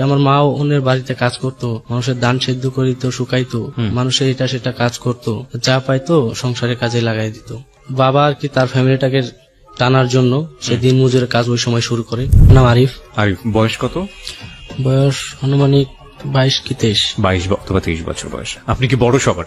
আমার মাও অন্যের বাড়িতে কাজ করতো, মানুষের ধান সেদ্ধ করিত, শুকাইতো, মানুষের এটা সেটা কাজ করতো, যা পাইতো সংসারে কাজে লাগাই দিত। বাবা আর কি তার ফ্যামিলিটাকে টানার জন্য সে দিন মজুরের কাজ ওই সময় শুরু করে। নাম আরিফ। আরিফ, বয়স কত? বয়স আনুমানিক 22 কি 23। 22 অথবা 23 বছর বয়স। আপনি কি বড় সবার?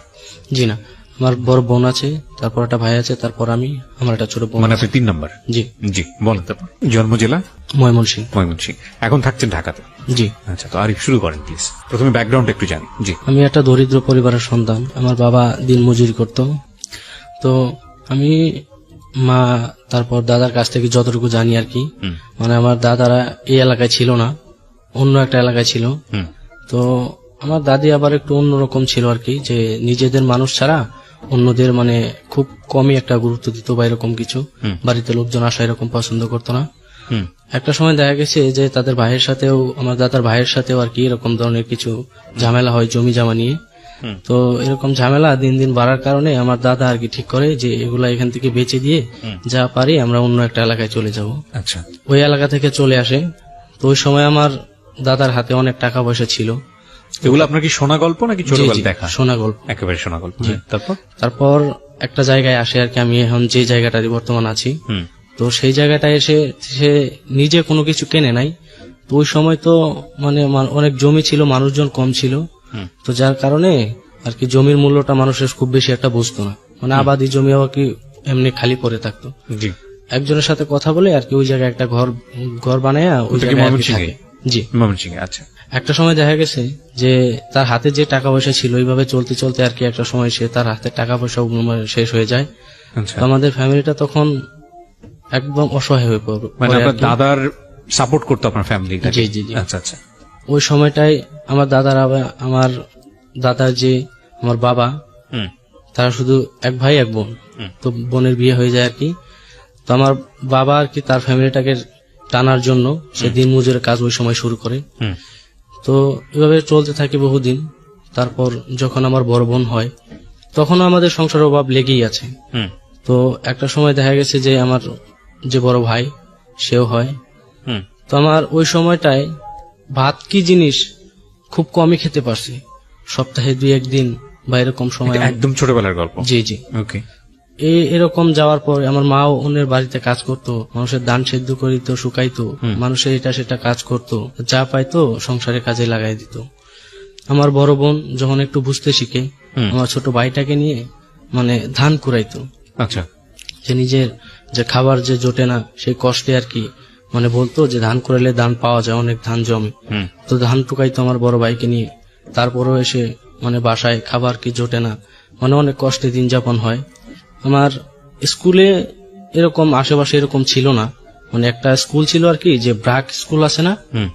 জি না, আমার বড় বোন আছে, তারপর একটা ভাই আছে, তারপর আমি, আমার একটা ছোট বোন। মানে আপনি 3 নাম্বার? জি জি, বলেন। তারপর জন্ম জেলা? ময়মনসিংহ। ময়মনসিংহ। এখন থাকছেন ঢাকাতে? জি। আচ্ছা, তো আরিফ শুরু করেন প্লিজ। প্রথমে ব্যাকগ্রাউন্ড একটু জানি। জি। আমি একটা দরিদ্র পরিবারের সন্তান। আমার বাবা দিন মজুরি করত। তো আমি মা তারপর দাদার কাছ থেকে যতটুকু জানি আর কি, মানে আমার দাদারা এই এলাকায় ছিল না, অন্য একটা এলাকায় ছিল। তো আমার দাদি আবার একটু অন্যরকম ছিল আর কি, যে নিজেদের মানুষ ছাড়া অন্যদের মানে খুব কমই একটা গুরুত্ব দিত বা এরকম কিছু। বাড়িতে লোকজন আসা এরকম পছন্দ করতো না। একটা সময় দেখা গেছে যে তাদের ভাইয়ের সাথেও, আমার দাদার ভাইয়ের সাথেও আর কি এরকম ধরনের কিছু ঝামেলা হয় জমি জমা নিয়ে। তো এরকম ঝামেলা দিন দিন বাড়ার কারণে আমার দাদা আর কি ঠিক করে যে এগুলা এখান থেকে বেচে দিয়ে যা পারি আমরা অন্য একটা এলাকায় চলে যাব। আচ্ছা। ওই এলাকা থেকে চলে আসে। তো ওই সময় আমার দাদার হাতে অনেক টাকা পয়সা ছিল। এগুলো আপনার কি শোনা গল্প নাকি ছোটবেলা দেখা? শোনা গল্প, একেবারে শোনা গল্প। তারপর একটা জায়গায় আসে আর কি, আমি এখন যে জায়গাটাতে বর্তমান আছি। তো সেই জায়গাটায় এসে সে নিজে কোনো কিছু কেনে নাই। তো ওই সময় তো মানে অনেক জমি ছিল, মানুষজন কম ছিল। তো যার কারণে আর কি জমির মূল্যটা মানুষের খুব বেশি একটা বুঝতো না, মানে আবাদি জমি আর কি এমনি খালি পড়ে থাকতো। একজনের সাথে কথা বলে আর কি ওই জায়গায় একটা ঘর বানায় ওই জায়গায় থাকে। জি, ময়মনসিংহে। আচ্ছা। একটা সময় দেখা গেছে যে তার হাতে যে টাকা পয়সা ছিল ওইভাবে চলতে চলতে আর কি একটা সময় সে তার হাতে টাকা পয়সা শেষ হয়ে যায়। তো আমাদের ফ্যামিলিটা তখন একদম অসহায় হয়ে পড়বে। মানে আপনার দাদার সাপোর্ট করতো আপনার ফ্যামিলি? জি জি জি। আচ্ছা আচ্ছা। ওই সময়টাই আমার দাদার যে আমার বাবা, তারা শুধু এক ভাই এক বোন। তো বোনের বিয়ে হয়ে যায় আর কি। তো আমার বাবা আর কি তার ফ্যামিলিটাকে টানার জন্য সে দিন মজুরের কাজ ওই সময় শুরু করে। তো এভাবে চলতে থাকে বহুদিন। তারপর যখন আমার বড় বোন হয় তখনও আমাদের সংসারের অভাব লেগেই আছে। তো একটা সময় দেখা গেছে যে আমার যে বড় ভাই সেও হয়। তো আমার ওই সময়টায় ভাত কি জিনিস খুব কমই খেতে পারছি, সপ্তাহে 2-1 দিন বা এরকম সময়। একদম ছোটবেলার গল্প? জি জি। ওকে। এরকম যাওয়ার পর আমার মাও অন্যের বাড়িতে কাজ করতো, মানুষের ধান সেদ্ধ করিত, শুকাইতো, মানুষের এটা সেটা কাজ করতো, যা পাইতো সংসারে কাজে লাগাই দিত। আমার বড় বোন যখন একটু বুঝতে শিখে আমার ছোট ভাইটাকে নিয়ে মানে ধান কুড়াইতো। আচ্ছা। যে নিজের যে খাবার যে জোটে না সেই কষ্টে আর কি, মানে বলতো যে ধান কুড়াইলে ধান পাওয়া যায়, অনেক ধান জমে। তো ধান টুকাইতো আমার বড় ভাইকে নিয়ে। তারপরেও এসে মানে বাসায় খাবার কি জোটে না, মানে অনেক কষ্টে দিন যাপন হয়। আমার স্কুলে এরকম আশেপাশে এরকম ছিল না, মানে একটা স্কুল ছিল আর কি, যে ব্রাক স্কুল আছে না,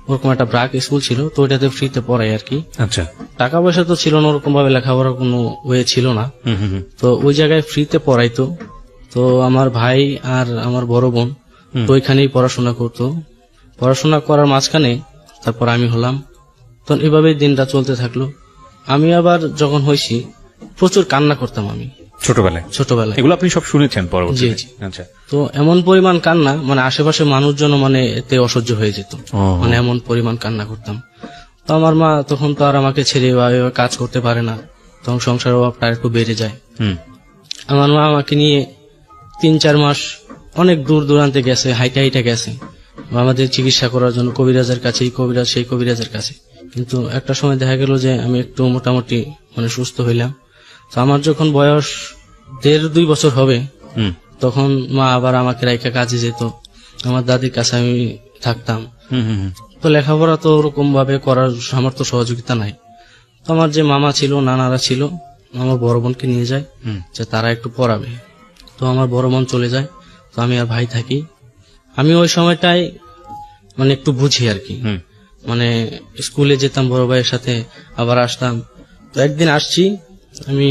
ওরকম একটা ব্রাক স্কুল ছিল। তো ওইটাতে ফ্রিতে পড়াই আর কি। আচ্ছা। টাকা পয়সা তো ছিল না, ওরকম ভাবে লেখাপড়ার কোনো ওয়ে ছিল না। তো ওই জায়গায় ফ্রিতে পড়াইতো। তো আমার ভাই আর আমার বড় বোন তো ওইখানেই পড়াশোনা করতো। পড়াশোনা করার মাঝখানে তারপর আমি হলাম। তো এভাবেই দিনটা চলতে থাকলো। আমি আবার যখন হয়েছি প্রচুর কান্না করতাম আমি ছোটবেলায়। এগুলো আপনি সব শুনেছেন পরবর্তীতে? জি জি। আচ্ছা। তো এমন পরিমাণ কান্না, মানে আশেপাশে মানুষজন মানে এতে অসহ্য হয়ে যেত, মানে এমন পরিমাণ কান্না করতাম। তো আমার মা তখন তো আর আমাকে ছেড়ে কাজ করতে পারে না, তখন সংসারের অভাবটা একটু বেড়ে যায়। আমার মা আমাকে নিয়ে 3-4 মাস অনেক দূর দূরান্তে গেছে, হাইটে হাইটে গেছে আমাদের চিকিৎসা করার জন্য, কবিরাজের কাছে, এই কবিরাজ সেই কবিরাজের কাছে। কিন্তু একটা সময় দেখা গেল যে আমি একটু মোটামুটি মানে সুস্থ হইলাম। তো আমার যখন বয়স 1.5-2 বছর হবে তখন মা আবার আমাকে রাইখা কাজে যেত, আমার দাদির কাছে আমি থাকতাম। তো লেখাপড়া তো ওরকম ভাবে করার সামর্থ্য সহযোগিতা নাই। তো আমার যে মামা ছিল, নানারা ছিল, আমার বড় বোনকে নিয়ে যায় যে তারা একটু পড়াবে। তো আমার বড় বোন চলে যায়, তো আমি আর ভাই থাকি। আমি ওই সময়টাই মানে একটু বুঝি আর কি, মানে স্কুলে যেতাম বড় ভাইয়ের সাথে, আবার আসতাম। তো একদিন আসছি আমি,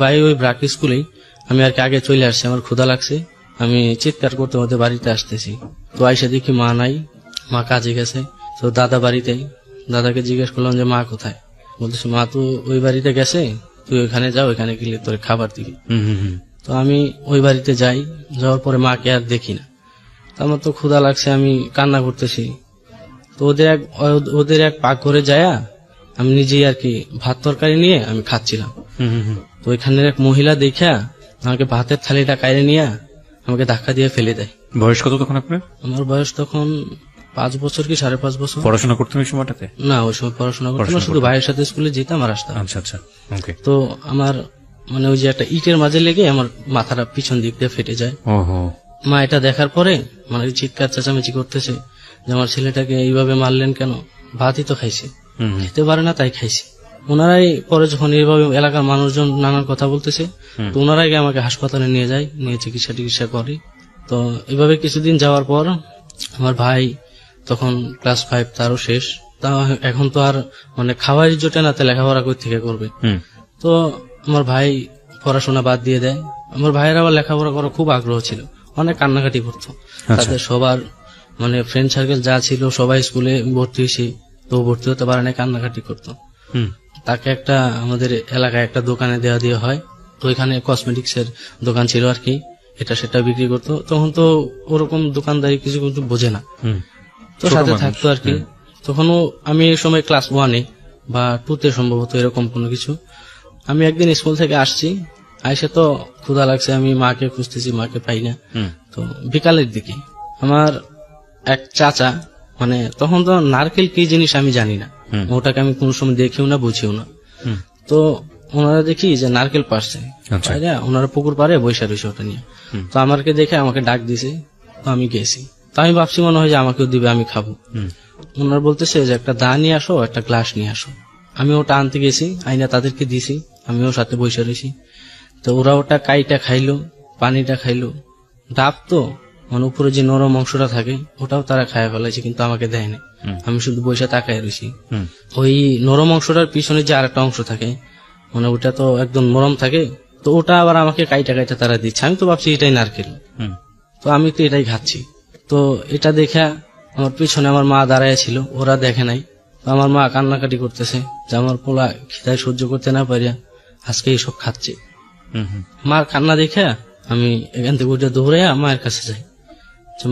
ভাই ওই ব্রাক স্কুলেই, আমি আর কি আগে চলে আসছি। আমার ক্ষুধা লাগছে, আমি চিৎকার করতে করতে বাড়িতে আসতেছি। তো আইসা দেখি মা নাই, মা কাজে গেছে। তো দাদা বাড়িতেই। দাদাকে জিজ্ঞেস করলাম যে মা কোথায়, বলতেছে মা তো ওই বাড়িতে গেছে, তুই ওইখানে যাও, ওইখানে গেলে তোর খাবার দিবি। তো আমি ওই বাড়িতে যাই, যাওয়ার পরে মাকে আর দেখি না। আমার তো ক্ষুধা লাগছে, আমি কান্না করতেছি। তো ওদের এক পাকঘরে যায়া আমি নিজেই আর কি ভাত তরকারি নিয়ে আমি খাচ্ছিলাম। তো ওইখানের এক মহিলা দেখা আমাকে ভাতের থালিটা কাইরে নিয়ে আমাকে ধাক্কা দিয়ে ফেলে দেয়। বয়স কত তখন আপনার? আমার বয়স তখন 5 বছর কি 5.5 বছর। পড়াশোনা করতেন ওই সময়টাতে? না, ওই সময় পড়াশোনা করতাম না, শুধু ভাইয়ের সাথে স্কুলে যেতাম আর আসতাম। আচ্ছা আচ্ছা, ওকে। তো আমার মানে ওই যে একটা ইটের মাঝে লেগে আমার মাথাটা পিছন দিক দিয়ে ফেটে যায়। ওহো। মা এটা দেখার পরে মানে চিৎকার চেঁচামেচি করতেছে যে আমার ছেলেটাকে এইভাবে মারলেন কেন, ভাতই তো খাইছে, খেতে পারে না তাই খাইছে। ওনারাই পরে যখন এইভাবে এলাকার মানুষজন নানান কথা বলতেছে, তো ওনারাই আমাকে হাসপাতালে নিয়ে যায়, নিয়ে চিকিৎসা করে। তো এভাবে কিছুদিন যাওয়ার পর আমার ভাই তখন ক্লাস 5, তারও শেষ। তা এখন তো আর মানে খাওয়ারই জোটে না, তা লেখাপড়া কই থেকে করবে। তো আমার ভাই পড়াশোনা বাদ দিয়ে দেয়। আমার ভাইয়ের আবার লেখাপড়া করার খুব আগ্রহ ছিল, অনেক কান্নাকাটি করতো। তাদের সবার মানে ফ্রেন্ড সার্কেল যা ছিল সবাই স্কুলে ভর্তি হয়েছে, তো ভর্তি হতে পারে না, কান্নাকাটি করতো। তাকে একটা আমাদের এলাকায় একটা দোকানে দেওয়া দিয়ে হয়। তো ওইখানে কসমেটিক্স এর দোকান ছিল আর কি, এটা সেটা বিক্রি করতো। তখন তো ওরকম দোকানদারি কিছু কিন্তু বোঝে না, তো সাথে থাকতো আর কি। তখনও আমি এই সময় ক্লাস 1 বা 2 সম্ভবত এরকম কোনো কিছু। আমি একদিন স্কুল থেকে আসছি, আইসে তো ক্ষুধা লাগছে, আমি মাকে খুঁজতেছি, মাকে পাই না। তো বিকালের দিকে আমার এক চাচা, মানে তখন তো নারকেল কি জিনিস আমি জানি না, ওটাকে আমি কোনো সময় দেখিও না বুঝিও না। তো ওনারা দেখি যে নারকেল পারছে, ওনারা পুকুর পাড়ে বৈশা রয়েছে ওটা নিয়ে। তো আমাকে দেখে আমাকে ডাক দিছে, তো আমি গেছি। তো আমি ভাবছি মনে হয় যে আমাকেও দিবে, আমি খাবো। ওনারা বলতেছে যে একটা দা নিয়ে আসো, একটা গ্লাস নিয়ে আসো। আমি ওটা আনতে গেছি, আইনা তাদেরকে দিছি, আমিও সাথে বসে রয়েছি। তো ওরা ওটা কাইটা খাইলো, পানিটা খাইলো। ডাব তো মানে উপরে যে নরম অংশটা থাকে ওটাও তারা খায় ফেলাইছে, কিন্তু আমাকে দেয় না। আমি শুধু বসে তাকায় রয়েছি। ওই নরম অংশটার পিছনে যে আরেকটা অংশ থাকে, মানে ওটা তো একদম নরম থাকে, তো ওটা আবার আমাকে কাইটা তারা দিচ্ছে। আমি তো ভাবছি এটাই নারকেল, তো আমি তো এটাই খাচ্ছি। তো এটা দেখা আমার পিছনে আমার মা দাঁড়ায় ছিল, ওরা দেখে নাই। তো আমার মা কান্নাকাটি করতেছে যে আমার পোলা খিদায় সহ্য করতে না পারিয়া আজকে এইসব খাচ্ছে। মার কান্না দেখে আমি এখান থেকে উঠে দৌড়াইয়া মায়ের কাছে যাই,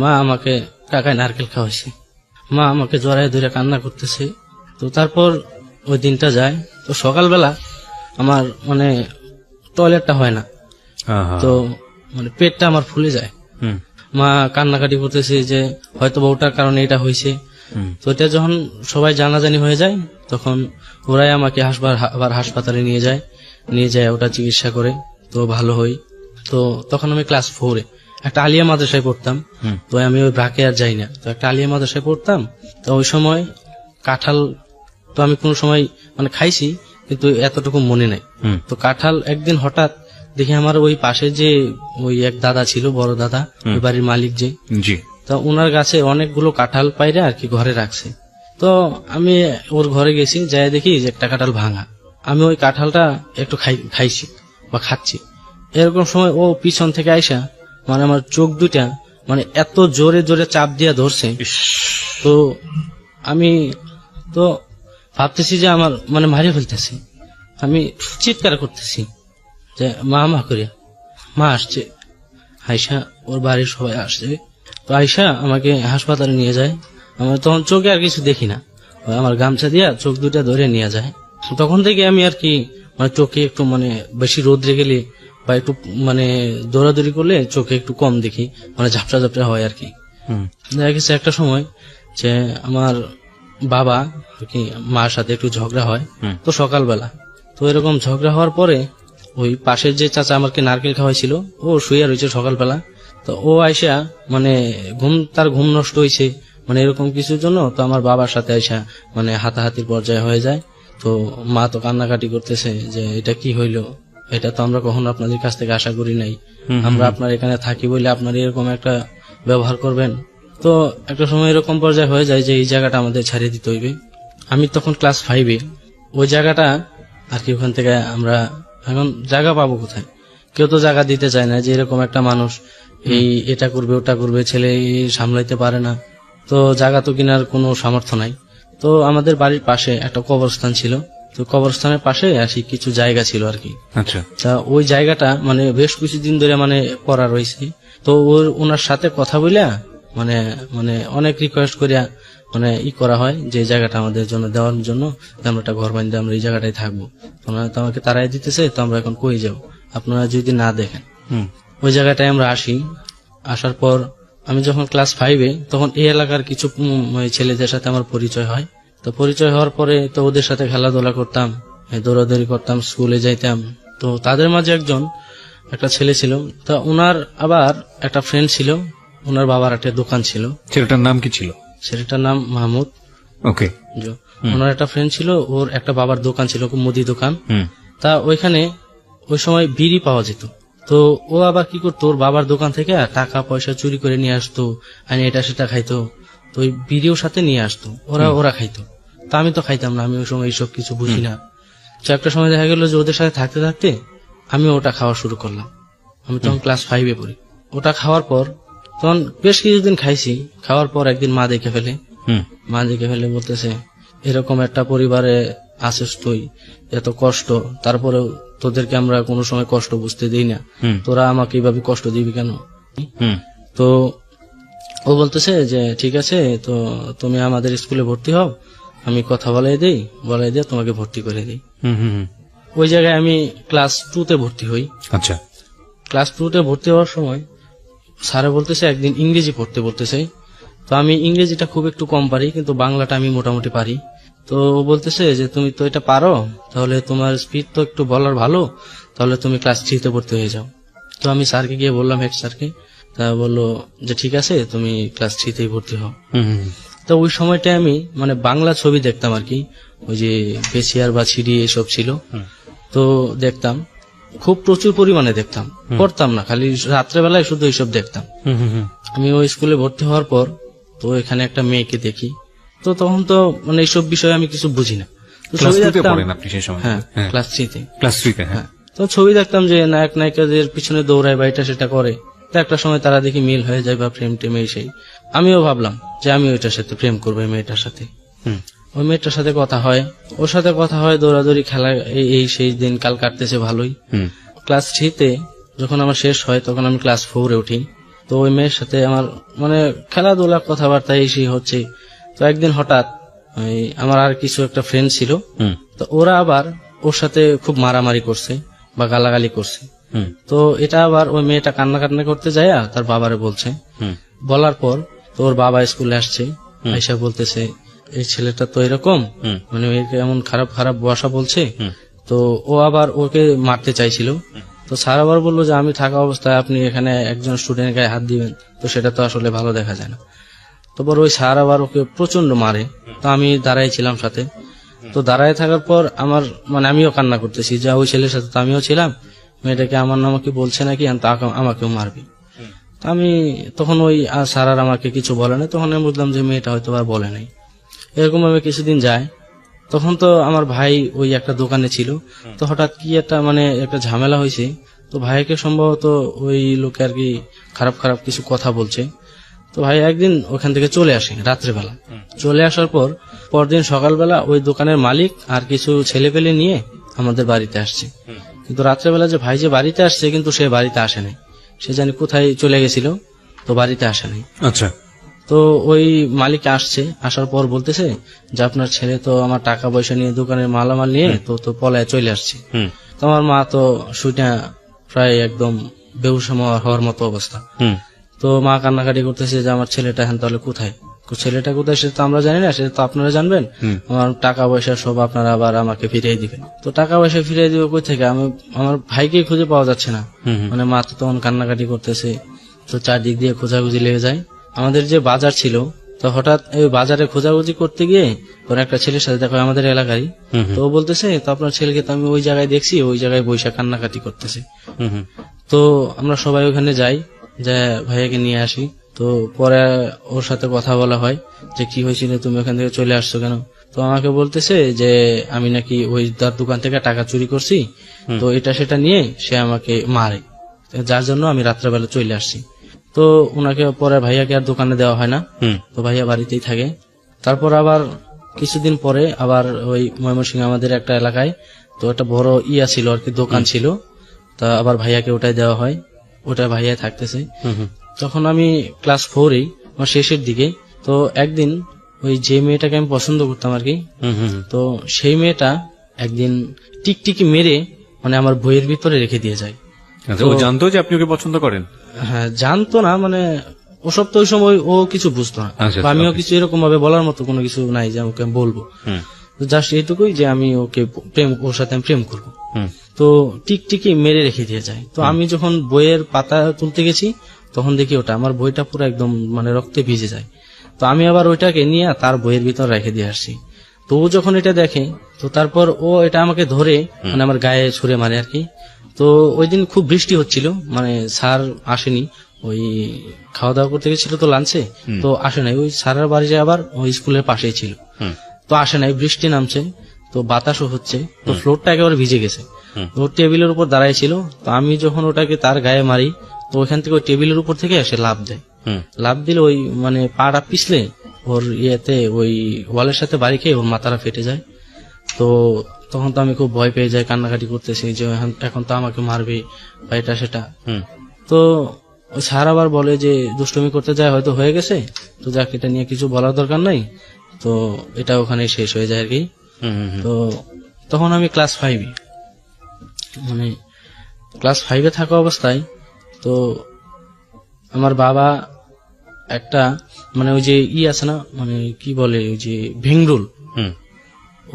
মা আমাকে কাকায় নারকেল খাওয়াইছে। মা আমাকে জড়ায় ধরে কান্না করতেছে। তো তারপর ওই দিনটা যায়। তো সকালবেলা আমার মানে টয়লেটটা হয় না, তো মানে পেটটা আমার ফুলে যায়। মা কান্নাকাটি করতেছে যে হয়তো বউটার কারণে এটা হয়েছে। তো এটা যখন সবাই জানাজানি হয়ে যায়, তখন ওরাই আমাকে আবার হাসপাতালে নিয়ে যায় ওটা চিকিৎসা করে, তো ভালো হই। তো তখন আমি ক্লাস 4 একটা আলিয়া মাদ্রাসায় পড়তাম। তো আমি ওই ব্রাকে আর যাই না, তো একটা আলিয়া মাদ্রাসায় পড়তাম। তো ওই সময় কাঁঠাল তো আমি কোন সময় মানে খাইছি, কিন্তু এতটুকু মনে নাই। তো কাঁঠাল একদিন হঠাৎ দেখি আমার ওই পাশে যে ওই এক দাদা ছিল, বড় দাদা, ওই বাড়ির মালিক যে, তো ওনার গাছে অনেকগুলো কাঁঠাল পাইরে আর কি ঘরে রাখছে। তো আমি ওর ঘরে গেছি, যাই দেখি যে একটা কাঁঠাল ভাঙা। আমি ওই কাঁঠালটা একটু খাইছি বা খাচ্ছি, এরকম সময় ও পিছন থেকে আইসা মানে আমার চোখ দুটা মানে এত জোরে জোরে চাপ দিয়া ধরছে। তো আমি তো ভাবতেছি যে আমার মানে মারিয়ে ফেলতেছি, আমি চিৎকার করতেছি যে মা করিয়া। মা আসছে, আয়সা ওর বাড়ির সবাই আসছে। তো আয়সা আমাকে হাসপাতালে নিয়ে যায়। আমার তখন চোখে আর কিছু দেখি না, আমার গামছা দিয়া চোখ দুটা ধরে নিয়ে যায়। তখন থেকে আমি আর কি মানে চোখে একটু মানে বেশি রোদ্রে গেলে বা একটু মানে দৌড়াদৌড়ি করলে চোখে একটু কম দেখি, মানে ঝাপসা ঝাপসা হয় আর কি। দেখা গেছে একটা সময় যে আমার বাবা আর কি মার সাথে একটু ঝগড়া হয়। তো সকালবেলা তো এরকম ঝগড়া হওয়ার পরে ওই পাশের যে চাচা আমাকে নারকেল খাওয়াইছিল, ও শুয়ে রয়েছে সকালবেলা। তো ও আইসা মানে তার ঘুম নষ্ট হয়েছে মানে এরকম কিছুর জন্য, তো আমার বাবার সাথে আইসা মানে হাতাহাতির পর্যায়ে হয়ে যায়। তো মা তো কান্নাকাটি করতেছে যে এটা কি হইলো, এটা তো আমরা কখনো আপনাদের কাছ থেকে আশা করি নাই, আমরা আপনার এখানে থাকি বলে আপনার এরকম একটা ব্যবহার করবেন। তো একটা সময় এরকম পর্যায়ে হয়ে যায় যে এই জায়গাটা আমাদের ছাড়িয়ে দিতে হইবে। আমি তখন ক্লাস 5, ওই জায়গাটা আর কি ওখান থেকে আমরা এখন জায়গা পাবো কোথায়, কেউ তো জায়গা দিতে চায় না, যে এরকম একটা মানুষ এই এটা করবে ওটা করবে, ছেলে সামলাইতে পারে না, তো জায়গা তো কেনার কোনো সামর্থ্য নাই। তো আমাদের বাড়ির পাশে একটা কবরস্থান ছিল, তো কবরস্থানের পাশে আসি কিছু জায়গা ছিল আর কি। আচ্ছা, তা ওই জায়গাটা মানে বেশ কিছুদিন ধরে মানে পড়া রয়েছে। তো ওনার সাথে কথা বলিয়া মানে মানে অনেক রিকোয়েস্ট করিয়া মানে করা হয় যে এই জায়গাটা আমাদের জন্য দেওয়ার জন্য যে আমরা একটা ঘর বানিয়ে আমরা এই জায়গাটায় থাকবো, তোমরা তো আমাকে তারাই দিতেছে, তো আমরা এখন কই যাবো আপনারা যদি না দেখেন। ওই জায়গাটায় আমরা আসি। আসার পর আমি যখন ক্লাস 5-এ তখন এই এলাকার কিছু ছেলেদের সাথে আমার পরিচয় হয়। তো পরিচয় হওয়ার পরে তো ওদের সাথে খেলাধুলা করতাম, দৌড়াদৌড়ি করতাম, স্কুলে যাইতাম। তো তাদের মাঝে একটা ছেলে ছিল, তা ওনার আবার একটা ফ্রেন্ড ছিল, ওনার বাবার একটা দোকান ছিল। ছেলেটার নাম কি ছিল? ছেলেটার নাম মাহমুদ। ওকে। ওনার একটা ফ্রেন্ড ছিল, ওর একটা বাবার দোকান ছিল, মুদি দোকান। তা ওইখানে ওই সময় বিড়ি পাওয়া যেত। তো ও আবার কি করতো, ওর বাবার দোকান থেকে টাকা পয়সা চুরি করে নিয়ে আসতো, আর এটা সেটা খাইতো। তো ওই বিড়িও সাথে নিয়ে আসতো, ওরা খাইতো। তা আমি তো খাইতাম না, আমি ওই সময় এইসব কিছু বুঝি না। তো একটা সময় দেখা গেল যে ওদের সাথে থাকতে থাকতে আমি ওটা খাওয়া শুরু করলাম। আমি তখন ক্লাস 5-এ পড়ি। ওটা খাওয়ার পর তখন বেশ কিছুদিন খাইছি। খাওয়ার পর একদিন মা দেখে ফেলে বলতেছে, এরকম একটা পরিবারে আসিস তুই, এত কষ্ট, তারপরেও তোদেরকে আমরা কোনো সময় কষ্ট বুঝতে দিই না, তোরা আমাকে এইভাবে কষ্ট দিবি কেন? তো ও বলতেছে যে ঠিক আছে, তো তুমি আমাদের স্কুলে ভর্তি হও, আমি কথা বলাই দিয়ে তোমাকে ভর্তি করে দিই। ওই জায়গায় আমি ক্লাস 2-তে ভর্তি হই। আচ্ছা। ক্লাস 2-তে ভর্তি হওয়ার সময় স্যারে বলতেছে একদিন ইংরেজি পড়তে বলতেছে। তো আমি ইংরেজিটা খুব একটু কম পারি, কিন্তু বাংলাটা আমি মোটামুটি পারি। তো ও বলতেছে যে তুমি তো এটা পারো, তাহলে তোমার স্পিড তো একটু বলার ভালো, তাহলে তুমি ক্লাস 3-তে ভর্তি হয়ে যাও। তো আমি স্যারকে গিয়ে বললাম, হেড স্যারকে। তা বললো যে ঠিক আছে, তুমি ক্লাস 3-তেই ভর্তি হও। তো ওই সময়টায় আমি মানে বাংলা ছবি দেখতাম আর কি, ওই যে বেসিয়ার বা সিডি এসব ছিল, তো দেখতাম, খুব প্রচুর পরিমাণে দেখতাম, পড়তাম না, খালি রাত্রেবেলায় শুধু এইসব দেখতাম। আমি ওই স্কুলে ভর্তি হওয়ার পর তো এখানে একটা মেয়েকে দেখি। তো তখন তো মানে এইসব বিষয়ে আমি কিছু বুঝি না। তো ছবি দেখতাম, হ্যাঁ ক্লাস 3-তে। হ্যাঁ, তো ছবি দেখতাম যে নায়ক নায়িকাদের পিছনে দৌড়ায় বা এটা সেটা করে। তো একটা সময় তারা দেখি মিল হয়ে যায় বা প্রেম টেমে সেই। আমিও ভাবলাম যে আমি ওইটার সাথে প্রেম করবো, এই মেয়েটার সাথে। ওই মেয়েটার সাথে কথা হয়, ওর সাথে কথা হয়, দৌড়াদৌড়ি খেলা, এই সেই দিন কাল কাটতেছে ভালোই। ক্লাস 3-তে যখন আমার শেষ হয় তখন আমি ক্লাস 4-এ উঠি। তো ওই মেয়ের সাথে আমার মানে খেলাধুলা কথাবার্তা এই সেই হচ্ছে। তো একদিন হঠাৎ আমার আর কিছু একটা ফ্রেন্ড ছিল, তো ওরা আবার ওর সাথে খুব মারামারি করছে বা গালাগালি করছে। তো এটা আবার ওই মেয়েটা কান্না করতে যায় তার বাবারে বলছে। বলার পর তো ওর বাবা স্কুলে আসছে, আইসা বলতেছে এই ছেলেটা তো এরকম, মানে এমন খারাপ খারাপ ভাষা বলছে। তো ও আবার ওকে মারতে চাইছিল। তো স্যার আবার বললো যে আমি থাকা অবস্থায় আপনি এখানে একজন স্টুডেন্টের গায়ে হাত দিবেন, তো সেটা তো আসলে ভালো দেখা যায় না। তারপর ওই স্যার আবার ওকে প্রচন্ড মারে। তো আমি দাঁড়াই ছিলাম সাথে। তো দাঁড়ায় থাকার পর আমার মানে আমিও কান্না করতেছি যে ওই ছেলের সাথে তো আমিও ছিলাম, মেয়েটাকে আমার নামকে বলছে নাকি আমাকেও মারবে। তো আমি তখন ওই স্যার আর আমাকে কিছু বলে না, তখন আমি বুঝলাম যে মেয়েটা হয়তো আর বলে নাই। এরকম ভাবে কিছুদিন যায়। তখন তো আমার ভাই ওই একটা দোকানে ছিল। তো হঠাৎ কি একটা মানে একটা ঝামেলা হয়েছে। তো ভাইকে সম্ভবত ওই লোকে আর কি খারাপ খারাপ কিছু কথা বলছে। তো ভাই একদিন ওখান থেকে চলে আসে রাত্রেবেলা। চলে আসার পর পরদিন সকালবেলা ওই দোকানের মালিক আর কিছু ছেলেপেলে নিয়ে আমাদের বাড়িতে আসছে। কিন্তু রাত্রেবেলা যে ভাই যে বাড়িতে আসছে, কিন্তু সে বাড়িতে আসে নাই, সে জানি কোথায় চলে গেছিল, তো বাড়িতে আসে নাই। আচ্ছা। তো ওই মালিক আসছে, আসার পর বলতেছে যে আপনার ছেলে তো আমার টাকা পয়সা নিয়ে দোকানের মালামাল নিয়ে তো পলায় চলে আসছে। তো আমার মা তো শুইটা প্রায় একদম বেহুশ হওয়ার মতো অবস্থা। তো মা কান্নাকাটি করতেছে যে আমার ছেলেটা এখন তাহলে কোথায়, ছেলেটা কোথায় সেটা তো আমরা জানি না, সেটা তো আপনারা জানবেন। আমার টাকা পয়সা সব আপনারা আবার আমাকে ফিরিয়ে দিবেন। তো টাকা পয়সা ফিরিয়ে দিবে কই থেকে, আমি আমার ভাইকে খুঁজে পাওয়া যাচ্ছে না। মানে মা তো তখন কান্নাকাটি করতেছে। তো চারদিক দিয়ে খোঁজাখুঁজি লেগে যায়। আমাদের যে বাজার ছিল, তো হঠাৎ এই বাজারে খোঁজাখুঁজি করতে গিয়ে তোর একটা ছেলের সাথে দেখা হয় আমাদের এলাকারই। তো ও বলতেছে তো আপনার ছেলেকে তো আমি ওই জায়গায় দেখছি, ওই জায়গায় বৈশা কান্নাকাটি করতেছে। তো আমরা সবাই ওখানে যাই, যে ভাইয়াকে নিয়ে আসি। তো পরে ওর সাথে কথা বলা হয় যে কি হয়েছিল, তুমি ওখান থেকে চলে আসছো কেন? তো আমাকে বলতেছে যে আমি নাকি ওই তার দোকান থেকে টাকা চুরি করছি, তো এটা সেটা নিয়ে সে আমাকে মারে, যার জন্য আমি রাত্রেবেলা চলে আসছি। তো ওনাকে পরে ভাইয়াকে আর দোকানে দেওয়া হয় না, তো ভাইয়া বাড়িতেই থাকে। তারপর আবার কিছুদিন পরে আবার ওই ময়মনসিংহ আমাদের একটা এলাকায় তো একটা বড় ছিল আর কি, দোকান ছিল। তা আবার ভাইয়াকে ওটাই দেওয়া হয়, ওটা ভাইয়া থাকতেছে। তখন আমি ক্লাস 4-এই আমার শেষের দিকে। তো একদিন ওই যে মেয়েটাকে আমি পছন্দ করতাম আর কি, তো সেই মেয়েটা একদিন টিকটিকি মেরে মানে আমার বইয়ের ভিতরে রেখে দিয়ে যায়। আচ্ছা, ও জানতো যে আপনি ওকে পছন্দ করেন? হ্যাঁ, জানতো না, মানে ওসব তো ওই সময় ও কিছু বুঝতো না, আচ্ছা, বা আমিও okay. কিছু এরকম ভাবে বলার মতো কোনো কিছু নাই যে ওকে আমি বলবো। জাস্ট এইটুকুই যে আমি ওকে ওর সাথে আমি প্রেম করবো। তো টিকটিকি মেরে রেখে দিয়ে যায়। তো আমি যখন বইয়ের পাতা তুলতে গেছি তখন দেখি ওটা আমার বইটা পুরো একদম মানে রক্তে ভিজে যায়। তো আমি আবার ওইটাকে নিয়ে তার বইয়ের ভিতর রেখে দিয়ে আসছি। তো ও যখন এটা দেখে তো তারপর ও এটা আমাকে ধরে মানে আমার গায়ে ছুঁড়ে মারে আর কি। তো ওই দিন খুব বৃষ্টি হচ্ছিল, মানে স্যার আসেনি, ওই খাওয়া দাওয়া করতে গেছিল তো লাঞ্চে, তো আসে নাই। ওই স্যারের বাড়ি যে আবার ওই স্কুলের পাশেই ছিল, তো আসে নাই। বৃষ্টি নামছে, তো বাতাসও হচ্ছে, তো ফ্লোরটা একেবারে ভিজে গেছে। ওর টেবিলের উপর দাঁড়াই ছিল, তো আমি যখন ওটাকে তার গায়ে মারি তো ওইখান থেকে ওই টেবিলের উপর থেকে এসে লাফ দেয়। লাফ দিলে ওই মানে পাটা পিছলে ওর ইয়েতে ওই ওয়ালের সাথে বাড়ি খেয়ে ওর মাথাটা ফেটে যায়। তো তখন তো আমি খুব ভয় পেয়ে যাই, কান্নাকাটি করতেছি যে এখন তো আমাকে মারবে বা এটা সেটা। তো ওই স্যার আবার বলে যে দুষ্টুমি করতে যায়, হয়তো হয়ে গেছে, তো যাক এটা নিয়ে কিছু বলার দরকার নাই। তো এটা ওখানে শেষ হয়ে যায় আর কি। তো তখন আমি ক্লাস 5, মানে ক্লাস 5-এ থাকা অবস্থায় তো আমার বাবা একটা মানে ওই যে আছে না, মানে কি বলে ওই যে ভেংরুল,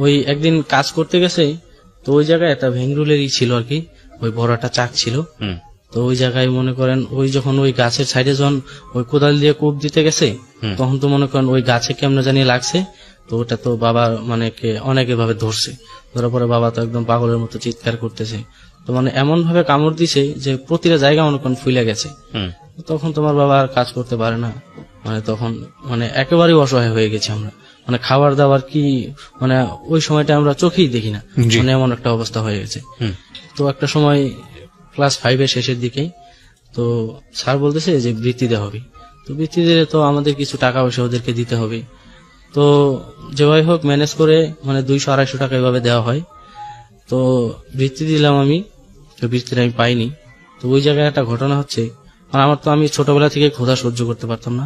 ওই একদিন কাজ করতে গেছে, তো ওই জায়গায় একটা ভেংরুলেরই ছিল আর কি, ওই বড় একটা চাক ছিল। তো ওই জায়গায় মনে করেন ওই যখন ওই গাছের সাইডে যখন ওই কোদাল দিয়ে কোপ দিতে গেছে তখন তো মনে করেন ওই গাছে কেমন জানি লাগছে। তো ওটা তো বাবা মানে অনেকে ভাবে ধরছে, ধরার পরে বাবা তো একদম পাগলের মতো চিৎকার করতেছে। তো মানে এমন ভাবে কামড় দিছে যে প্রতিটা জায়গা মনে করেন ফুলে গেছে। তখন তোমার বাবা আর কাজ করতে পারে না, মানে তখন মানে একেবারেই অসহায় হয়ে গেছি আমরা, মানে খাবার দাবার কি মানে ওই সময়টা আমরা চোখেই দেখি না, মানে এমন একটা অবস্থা হয়ে গেছে। তো একটা সময় ক্লাস 5-এর শেষের দিকে তো স্যার বলতেছে যে বৃত্তি দেওয়া হবে। তো বৃত্তি দিলে তো আমাদের কিছু টাকা পয়সা ওদেরকে দিতে হবে। তো যেভাবে হোক ম্যানেজ করে মানে 200-250 টাকা এভাবে দেওয়া হয়। তো বৃত্তি দিলাম আমি, তো বৃত্তিটা আমি পাইনি। তো ওই জায়গায় একটা ঘটনা হচ্ছে, মানে আমার তো আমি ছোটবেলা থেকে ক্ষুধা সহ্য করতে পারতাম না।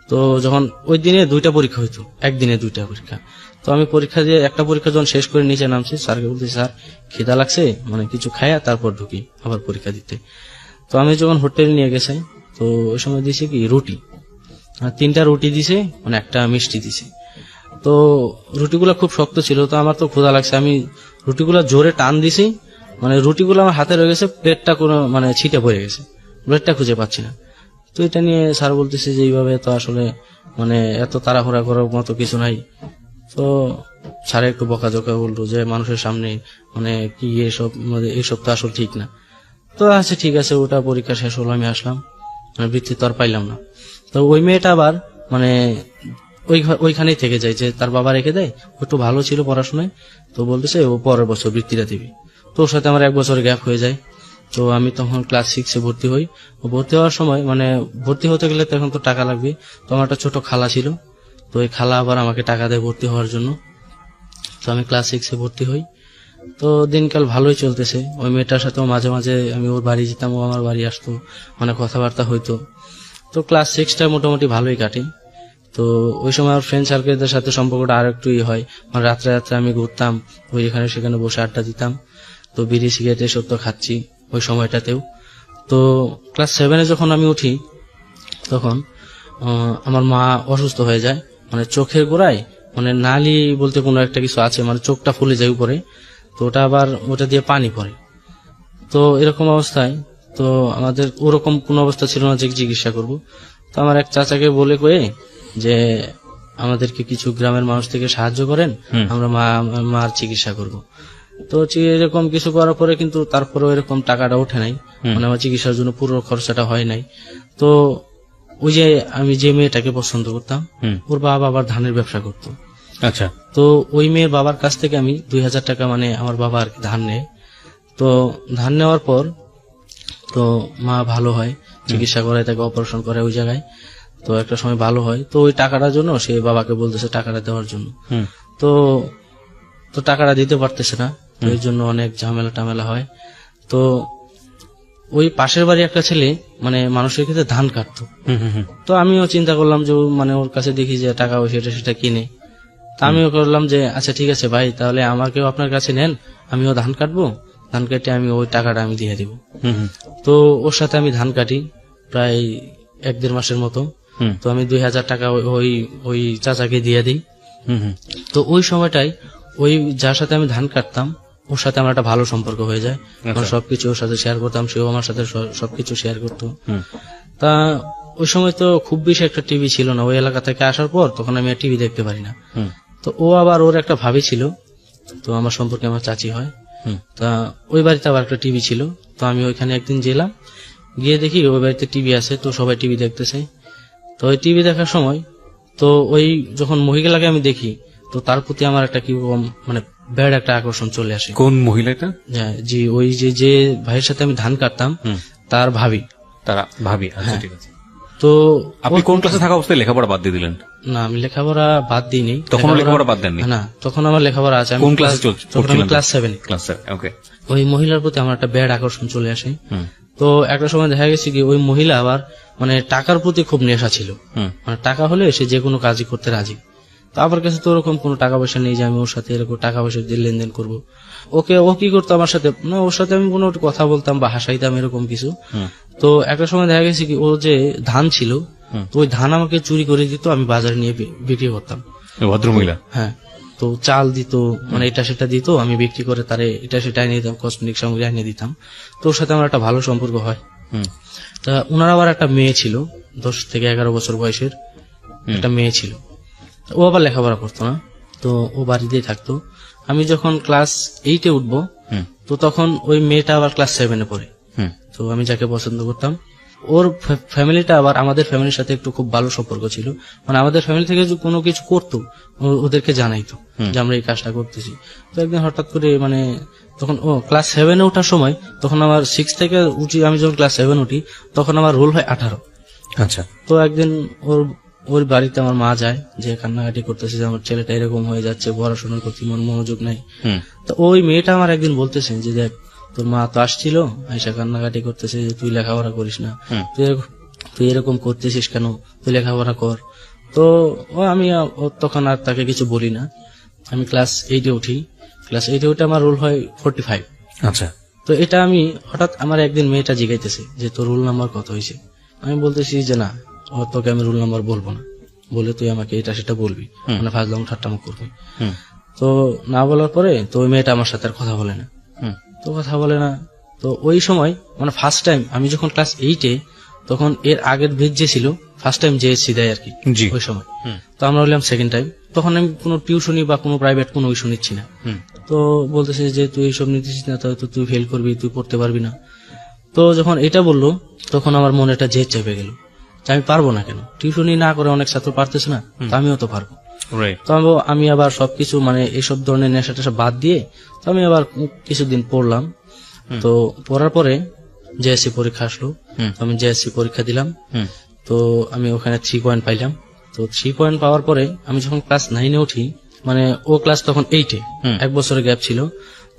তো যখন ওই দিনে 2টা পরীক্ষা হইতো, একদিনে 2টা পরীক্ষা। তো আমি পরীক্ষা দিয়ে একটা পরীক্ষা যখন শেষ করে নিচে নামছি, স্যারকে বলছি স্যার খিদা লাগছে, মানে কিছু খায়া তারপর ঢুকি আবার পরীক্ষা দিতে। তো আমি যখন হোটেল নিয়ে গেছে তো ওই সময় দিছে কি রুটি, 3টা রুটি দিছে, মানে একটা মিষ্টি দিছে। তো রুটিগুলা খুব শক্ত ছিল, তো আমার তো ক্ষুধা লাগছে, আমি রুটিগুলা জোরে টান দিছি, মানে রুটিগুলো আমার হাতে রয়ে গেছে, প্লেটটা কোনো মানে ছিটে পড়ে গেছে, প্লেটটা খুঁজে পাচ্ছি না। তো এটা নিয়ে স্যার বলতেছে যে এইভাবে তো আসলে মানে এত তাড়াহুড়া করার মতো কিছু নাই। তো স্যার একটু বকাঝকা বললো যে মানুষের সামনে মানে কি এইসব তো আসলে ঠিক না। তো আচ্ছা ঠিক আছে, ওটা পরীক্ষা শেষ হলো, আমি আসলাম, মানে বৃত্তি তো আর পাইলাম না। তো ওই মেয়েটা আবার মানে ওইখানেই থেকে যায়, যে তার বাবা রেখে দেয়, ও একটু ভালো ছিল পড়াশোনায়, তো বলতেছে ও পরের বছর বৃত্তিটা দিবি। তো ওর সাথে আমার 1 বছর গ্যাপ হয়ে যায়। তো আমি তখন ক্লাস 6-এ ভর্তি হই। ভর্তি হওয়ার সময় মানে ভর্তি হতে গেলে তখন তো টাকা লাগবে। তো আমার একটা ছোট খালা ছিল, তো ওই খালা আবার আমাকে টাকা দেয় ভর্তি হওয়ার জন্য। তো আমি ক্লাস 6-এ ভর্তি হই। তো দিনকাল ভালোই চলতেছে। ওই মেয়েটার সাথেও মাঝে মাঝে আমি ওর বাড়ি যেতাম, ও আমার বাড়ি আসতো, মানে কথাবার্তা হইতো। তো ক্লাস 6টা মোটামুটি ভালোই কাটে। তো ওই সময় আমার ফ্রেন্ড সার্কেলদের সাথে সম্পর্কটা আর একটু হয়, মানে রাত্রে রাত্রে আমি ঘুরতাম, ওই এখানে সেখানে বসে আড্ডা দিতাম। তো বিড়ি সিগারেট এসব তো খাচ্ছি ওই সময়টাতেও। তো ক্লাস 7-এ যখন আমি উঠি তখন আমার মা অসুস্থ হয়ে যায়, মানে চোখের গোড়ায় মানে নালি বলতে কোনো একটা কিছু আছে, মানে চোখটা ফুলে যায় উপরে, তো ওটা আবার ওটা দিয়ে পানি পড়ে। তো এরকম অবস্থায় তো আমাদের ওরকম কোনো অবস্থা ছিল না যে চিকিৎসা করব। তো আমার এক চাচাকে বলে কয়ে যে আমাদেরকে কিছু গ্রামের মানুষ থেকে সাহায্য করেন, আমরা মার চিকিৎসা করব। তো এরকম কিছু করার পরে কিন্তু তারপরেও এরকম টাকাটা ওঠে নাই, মানে আমার চিকিৎসার জন্য পুরো খরচাটা হয় নাই। তো ওই যে আমি যে মেয়েটাকে পছন্দ করতাম, ওর বাবা আবার ধানের ব্যবসা করতো। আচ্ছা। তো ওই মেয়ের বাবার কাছ থেকে আমি 2000 টাকা মানে আমার বাবা আর কি ধান নেয়। তো ধান নেওয়ার পর তো মা ভালো হয়, চিকিৎসা করায়, তাকে অপারেশন করে ওই জায়গায়। তো একটা সময় ভালো হয়, তো ওই টাকাটার জন্য সে বাবাকে বলতেছে টাকাটা দেওয়ার জন্য। তো টাকাটা দিতে পারতেছে না, এর জন্য অনেক ঝামেলা টামেলা হয়। তো ওই পাশের বাড়ি একটা ছেলে মানে মানুষের ক্ষেত্রে ধান কাটতো। তো আমিও চিন্তা করলাম যে মানে ওর কাছে দেখি যে টাকা পয়সা এটা সেটা কিনে। তা আমিও করলাম যে আচ্ছা ঠিক আছে ভাই, তাহলে আমাকেও আপনার কাছে নেন, আমিও ধান কাটবো, ধান কেটে আমি ওই টাকাটা আমি দিয়ে দিব। তো ওর সাথে আমি ধান কাটি প্রায় 1-1.5 মাসের মতো। তো আমি 2000 টাকা ওই ওই চাচাকে দিয়ে দিই। তো ওই সময়টাই ওই যার সাথে আমি ধান কাটতাম ওর সাথে আমার একটা ভালো সম্পর্ক হয়ে যায়। আমার সবকিছু ওর সাথে শেয়ার করতাম, সেও আমার সাথে সবকিছু শেয়ার করতো। তা ওই সময় তো খুব বেশি একটা টিভি ছিল না, ওই এলাকা থেকে আসার পর তখন আমি আর টিভি দেখতে পারি না। তো ও আবার ওর একটা ভাবি ছিল, তো আমার সম্পর্কে আমার চাচি হয়। তা ওই বাড়িতে আবার একটা টিভি ছিল। তো আমি ওইখানে একদিন গেলাম, গিয়ে দেখি ওই বাড়িতে টিভি আছে, তো সবাই টিভি দেখতেছে। তো ওই টিভি দেখার সময় তো ওই যখন মহিলাকে আমি দেখি, তো তার প্রতি আমার একটা কি মানে ব্যাড একটা আকর্ষণ চলে আসে। কোন মহিলাটা? হ্যাঁ, জি ওই যে ভাইয়ের সাথে আমি ধান কাটতাম তার ভাবি। তারা ভাবি? আচ্ছা ঠিক আছে। তো আপনি কোন ক্লাসে থাকা অবস্থায় লেখাপড়া বাদ দিয়ে দিলেন? না, আমি লেখাপড়া বাদ দিইনি। তখন লেখাপড়া বাদ দেননি? না, তখন আমার লেখাপড়া আছে। কোন ক্লাসে তখন আমি ক্লাস 7। ক্লাস 7, ওকে। ওই মহিলার প্রতি আমার একটা ব্যাড আকর্ষণ চলে আসে। তো একটা সময় দেখা গেছে কি ওই মহিলা আবার মানে টাকার প্রতি খুব নেশা ছিল। মানে টাকা হলে সে যে কোনো কাজই করতে রাজি। তো আমার কাছে তো ওরকম কোনো টাকা পয়সা নেই যে আমি ওর সাথে এরকম টাকা পয়সা দিয়ে লেনদেন করবো। ও কি করতো আমার সাথে, না ওর সাথে আমি কোনো কথা বলতাম বা হাসাইতাম এরকম কিছু। তো একটা সময় দেখা গেছে কি ও যে ধান ছিল, তো ওই ধান আমাকে চুরি করে দিত, আমি বাজারে নিয়ে বিক্রি করতাম। ভদ্রমহিলা? হ্যাঁ। তো চাল দিত, মানে এটা সেটা দিত, আমি বিক্রি করে তারে এটা সেটা এনে দিতাম, কসমেটিক সামগ্রী এনে দিতাম। তো ওর সাথে আমার একটা ভালো সম্পর্ক হয়। তা ওনার আবার একটা মেয়ে ছিল, 10 থেকে 11 বছর বয়সের একটা মেয়ে ছিল। ও আবার লেখাপড়া করতো না, তো ও বাড়িতেই থাকতো। আমি যখন ক্লাস 8-এ উঠবো, তো তখন ওই মেয়েটা আবার ক্লাস 7-এ পড়ে। তো আমি যাকে পছন্দ করতাম, ওর ফ্যামিলিটা আবার আমাদের ফ্যামিলির সাথে একটু খুব ভালো সম্পর্ক ছিল। মানে আমাদের ফ্যামিলি থেকে যদি কোনো কিছু করতো ওদেরকে জানাইতো যে আমরা এই কাজটা করতেছি। তো একদিন হঠাৎ করে মানে তখন ও ক্লাস 7-এ ওঠার সময়, তখন আমার 6 থেকে উঠি, আমি যখন ক্লাস 7 উঠি তখন আমার রোল হয় 18। আচ্ছা। তো একদিন ওর বাড়িতে আমার মা যায়, যে কান্নাকাটি করতেছে যে আমার ছেলেটা এরকম হয়ে যাচ্ছে, পড়াশোনার প্রতি মনোযোগ নাই। তো ওই মেয়েটা আমার একদিন বলতেছে যে দেখ তোর মা তো আসছিল, আইসা কান্নাকাটি করতেছে যে তুই লেখাপড়া করিস না, তুই এরকম করতেছিস কেন, তুই লেখাপড়া কর। তো আমি তখন আর তাকে কিছু বলি না। আমি ক্লাস 8-এ উঠি, ক্লাস 8-এ উঠে আমার রোল হয় 45। আচ্ছা। তো এটা আমি হঠাৎ আমার একদিন মেয়েটা জিজ্ঞাইতেছে যে তোর রোল নাম্বার কত হয়েছে। আমি বলতেছি যে না, তোকে আমি রোল নাম্বার বলবো না, বলে তুই আমাকে এটা সেটা বলবি, মানে ফাজলাম ঠাট্টামো করবি। তো না বলার পরে তো ওই মেয়েটা আমার সাথে আর কথা বলে না। তো কথা বলে না। তো ওই সময় মানে ফার্স্ট টাইম আমি যখন ক্লাস 8-এ, তখন এর আগের বেচ যে ছিল ফার্স্ট টাইম জেএসসি দেয় আর কি ওই সময়। তো আমরা হলাম সেকেন্ড টাইম। তখন আমি কোনো টিউশনি বা কোনো প্রাইভেট কোনো ইস্যু নিচ্ছি না। তো বলতেছে যে তুই এইসব নিতেছিস না, তাহলে তো তুই ফেল করবি, তুই পড়তে পারবি না। তো যখন এটা বললো তখন আমার মনে একটা জেদ চেপে গেল, আমি পারবো না কেন, টিউশনি না করে অনেক ছাত্র পারতেছে না, তো আমিও তো পারবো। তো আমি আবার সবকিছু মানে এইসব ধরনের নেশা টেশা বাদ দিয়ে তো আমি আবার কিছুদিন পড়লাম। তো পড়ার পরে জেএসসি পরীক্ষা আসলো, আমি জেএসসি পরীক্ষা দিলাম। তো আমি ওখানে 3 পয়েন্ট পাইলাম। তো 3 পয়েন্ট পাওয়ার পরে আমি যখন ক্লাস 9-এ উঠি, মানে ও ক্লাস তখন 8-এ, 1 বছরের গ্যাপ ছিল।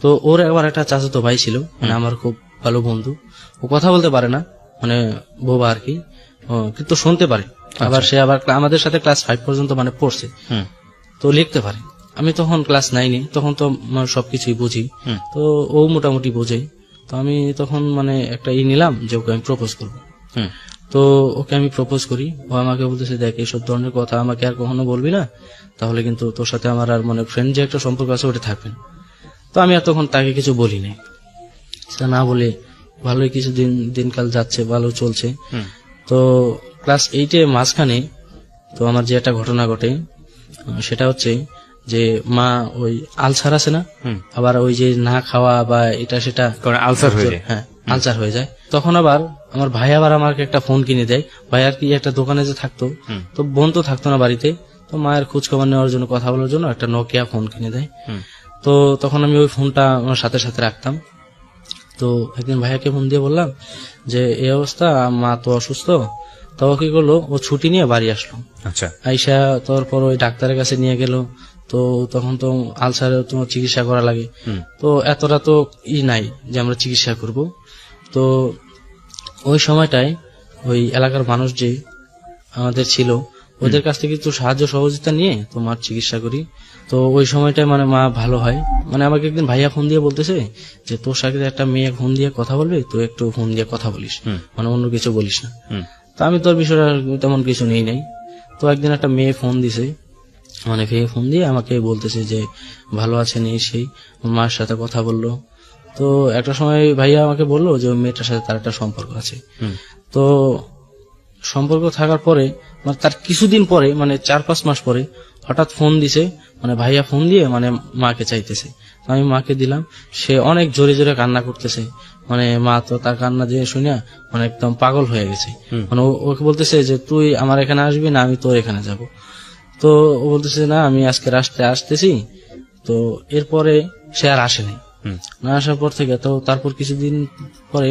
তো ওর আবার একটা চাচাতো ভাই ছিল, মানে আমার খুব ভালো বন্ধু। ও কথা বলতে পারে না, মানে বোবা আর কি, কিন্তু শুনতে পারে। আবার সে আবার আমাদের সাথে ক্লাস 5 পর্যন্ত মানে পড়ছে, তো লিখতে পারে। আমি তখন ক্লাস 9-এ, তখন তো সবকিছুই বুঝি, তো ও মোটামুটি বোঝে। তো আমি তখন মানে একটা নিলাম যে ওকে আমি প্রপোজ করবো। তো ওকে আমি প্রপোজ করি, ও আমাকে বলতেছে দেখ এইসব ধরনের কথা আমাকে আর কখনো বলবি না, তাহলে কিন্তু তোর সাথে আমার আর মানে ফ্রেন্ড যে একটা সম্পর্ক আছে ওটা থাকবে না। তো আমি আর তখন তাকে কিছু বলি নাই, সেটা না বলে ভালোই কিছু দিনকাল যাচ্ছে, ভালো চলছে। তো ক্লাস 8-এ মাঝখানে তো আমার যে একটা ঘটনা ঘটে, সেটা হচ্ছে যে মা ওই আলসার আছে না, আবার ওই যে না খাওয়া বা এটা সেটা আলসার হয়ে যায়। হ্যাঁ, আলসার হয়ে যায়। তখন আবার আমার ভাই আবার আমাকে একটা ফোন কিনে দেয়। ভাই আর কি একটা দোকানে যে থাকতো, তো বোন তো থাকতো না বাড়িতে, তো মায়ের খোঁজ খবর নেওয়ার জন্য, কথা বলার জন্য একটা নোকিয়া ফোন কিনে দেয়। তো তখন আমি ওই ফোনটা আমার সাথে সাথে রাখতাম। তো একদিন ভাইয়াকে ফোন দিয়ে বললাম যে এই অবস্থা, মা তো অসুস্থ। তো কি করলো, ও ছুটি নিয়ে বাড়ি আসলো। আচ্ছা। আইসা তারপর ওই ডাক্তারের কাছে নিয়ে গেল। তো তখন তো আলসারের তোমার চিকিৎসা করা লাগে, তো এতটা তো নাই যে আমরা চিকিৎসা করব। তো ওই সময়টায় ওই এলাকার মানুষ যে আমাদের ছিল ওদের কাছ থেকে একটু সাহায্য সহযোগিতা নিয়ে তো মার চিকিৎসা করি। তো ওই সময়টায় মানে মা ভালো হয়। মানে আমাকে একদিন ভাইয়া ফোন দিয়ে বলতেছে যে তোর সাথে একটা মেয়ে ফোন দিয়ে কথা বলবে, তুই একটু ফোন দিয়ে কথা বলিস, মানে অন্য কিছু বলিস না। তো আমি তোর বিষয়টা তেমন কিছু নেই নাই। তো একদিন একটা মেয়ে ফোন দিছে, মানে মেয়ে ফোন দিয়ে আমাকে বলতেছে যে ভালো আছে নেই, সেই মার সাথে কথা বললো। তো একটা সময় ভাইয়া আমাকে বললো যে ওই মেয়েটার সাথে তার একটা সম্পর্ক আছে। তো সম্পর্ক থাকার পরে মানে তার কিছুদিন পরে মানে 4-5 মাস পরে হঠাৎ ফোন দিছে, মানে ভাইয়া ফোন দিয়ে মানে মাকে চাইতেছে। তো আমি মাকে দিলাম, সে অনেক জোরে জোরে কান্না করতেছে। মানে মা তো তার কান্না দিয়ে শুনে মানে একদম পাগল হয়ে গেছে। মানে ওকে বলতেছে যে তুই আমার এখানে আসবি না, আমি তোর এখানে যাব। তো ও বলতেছে না আমি আজকে রাস্তায় আসতেছি। তো এরপরে সে আর আসেনি। না আসার পর থেকে তো তারপর কিছুদিন পরে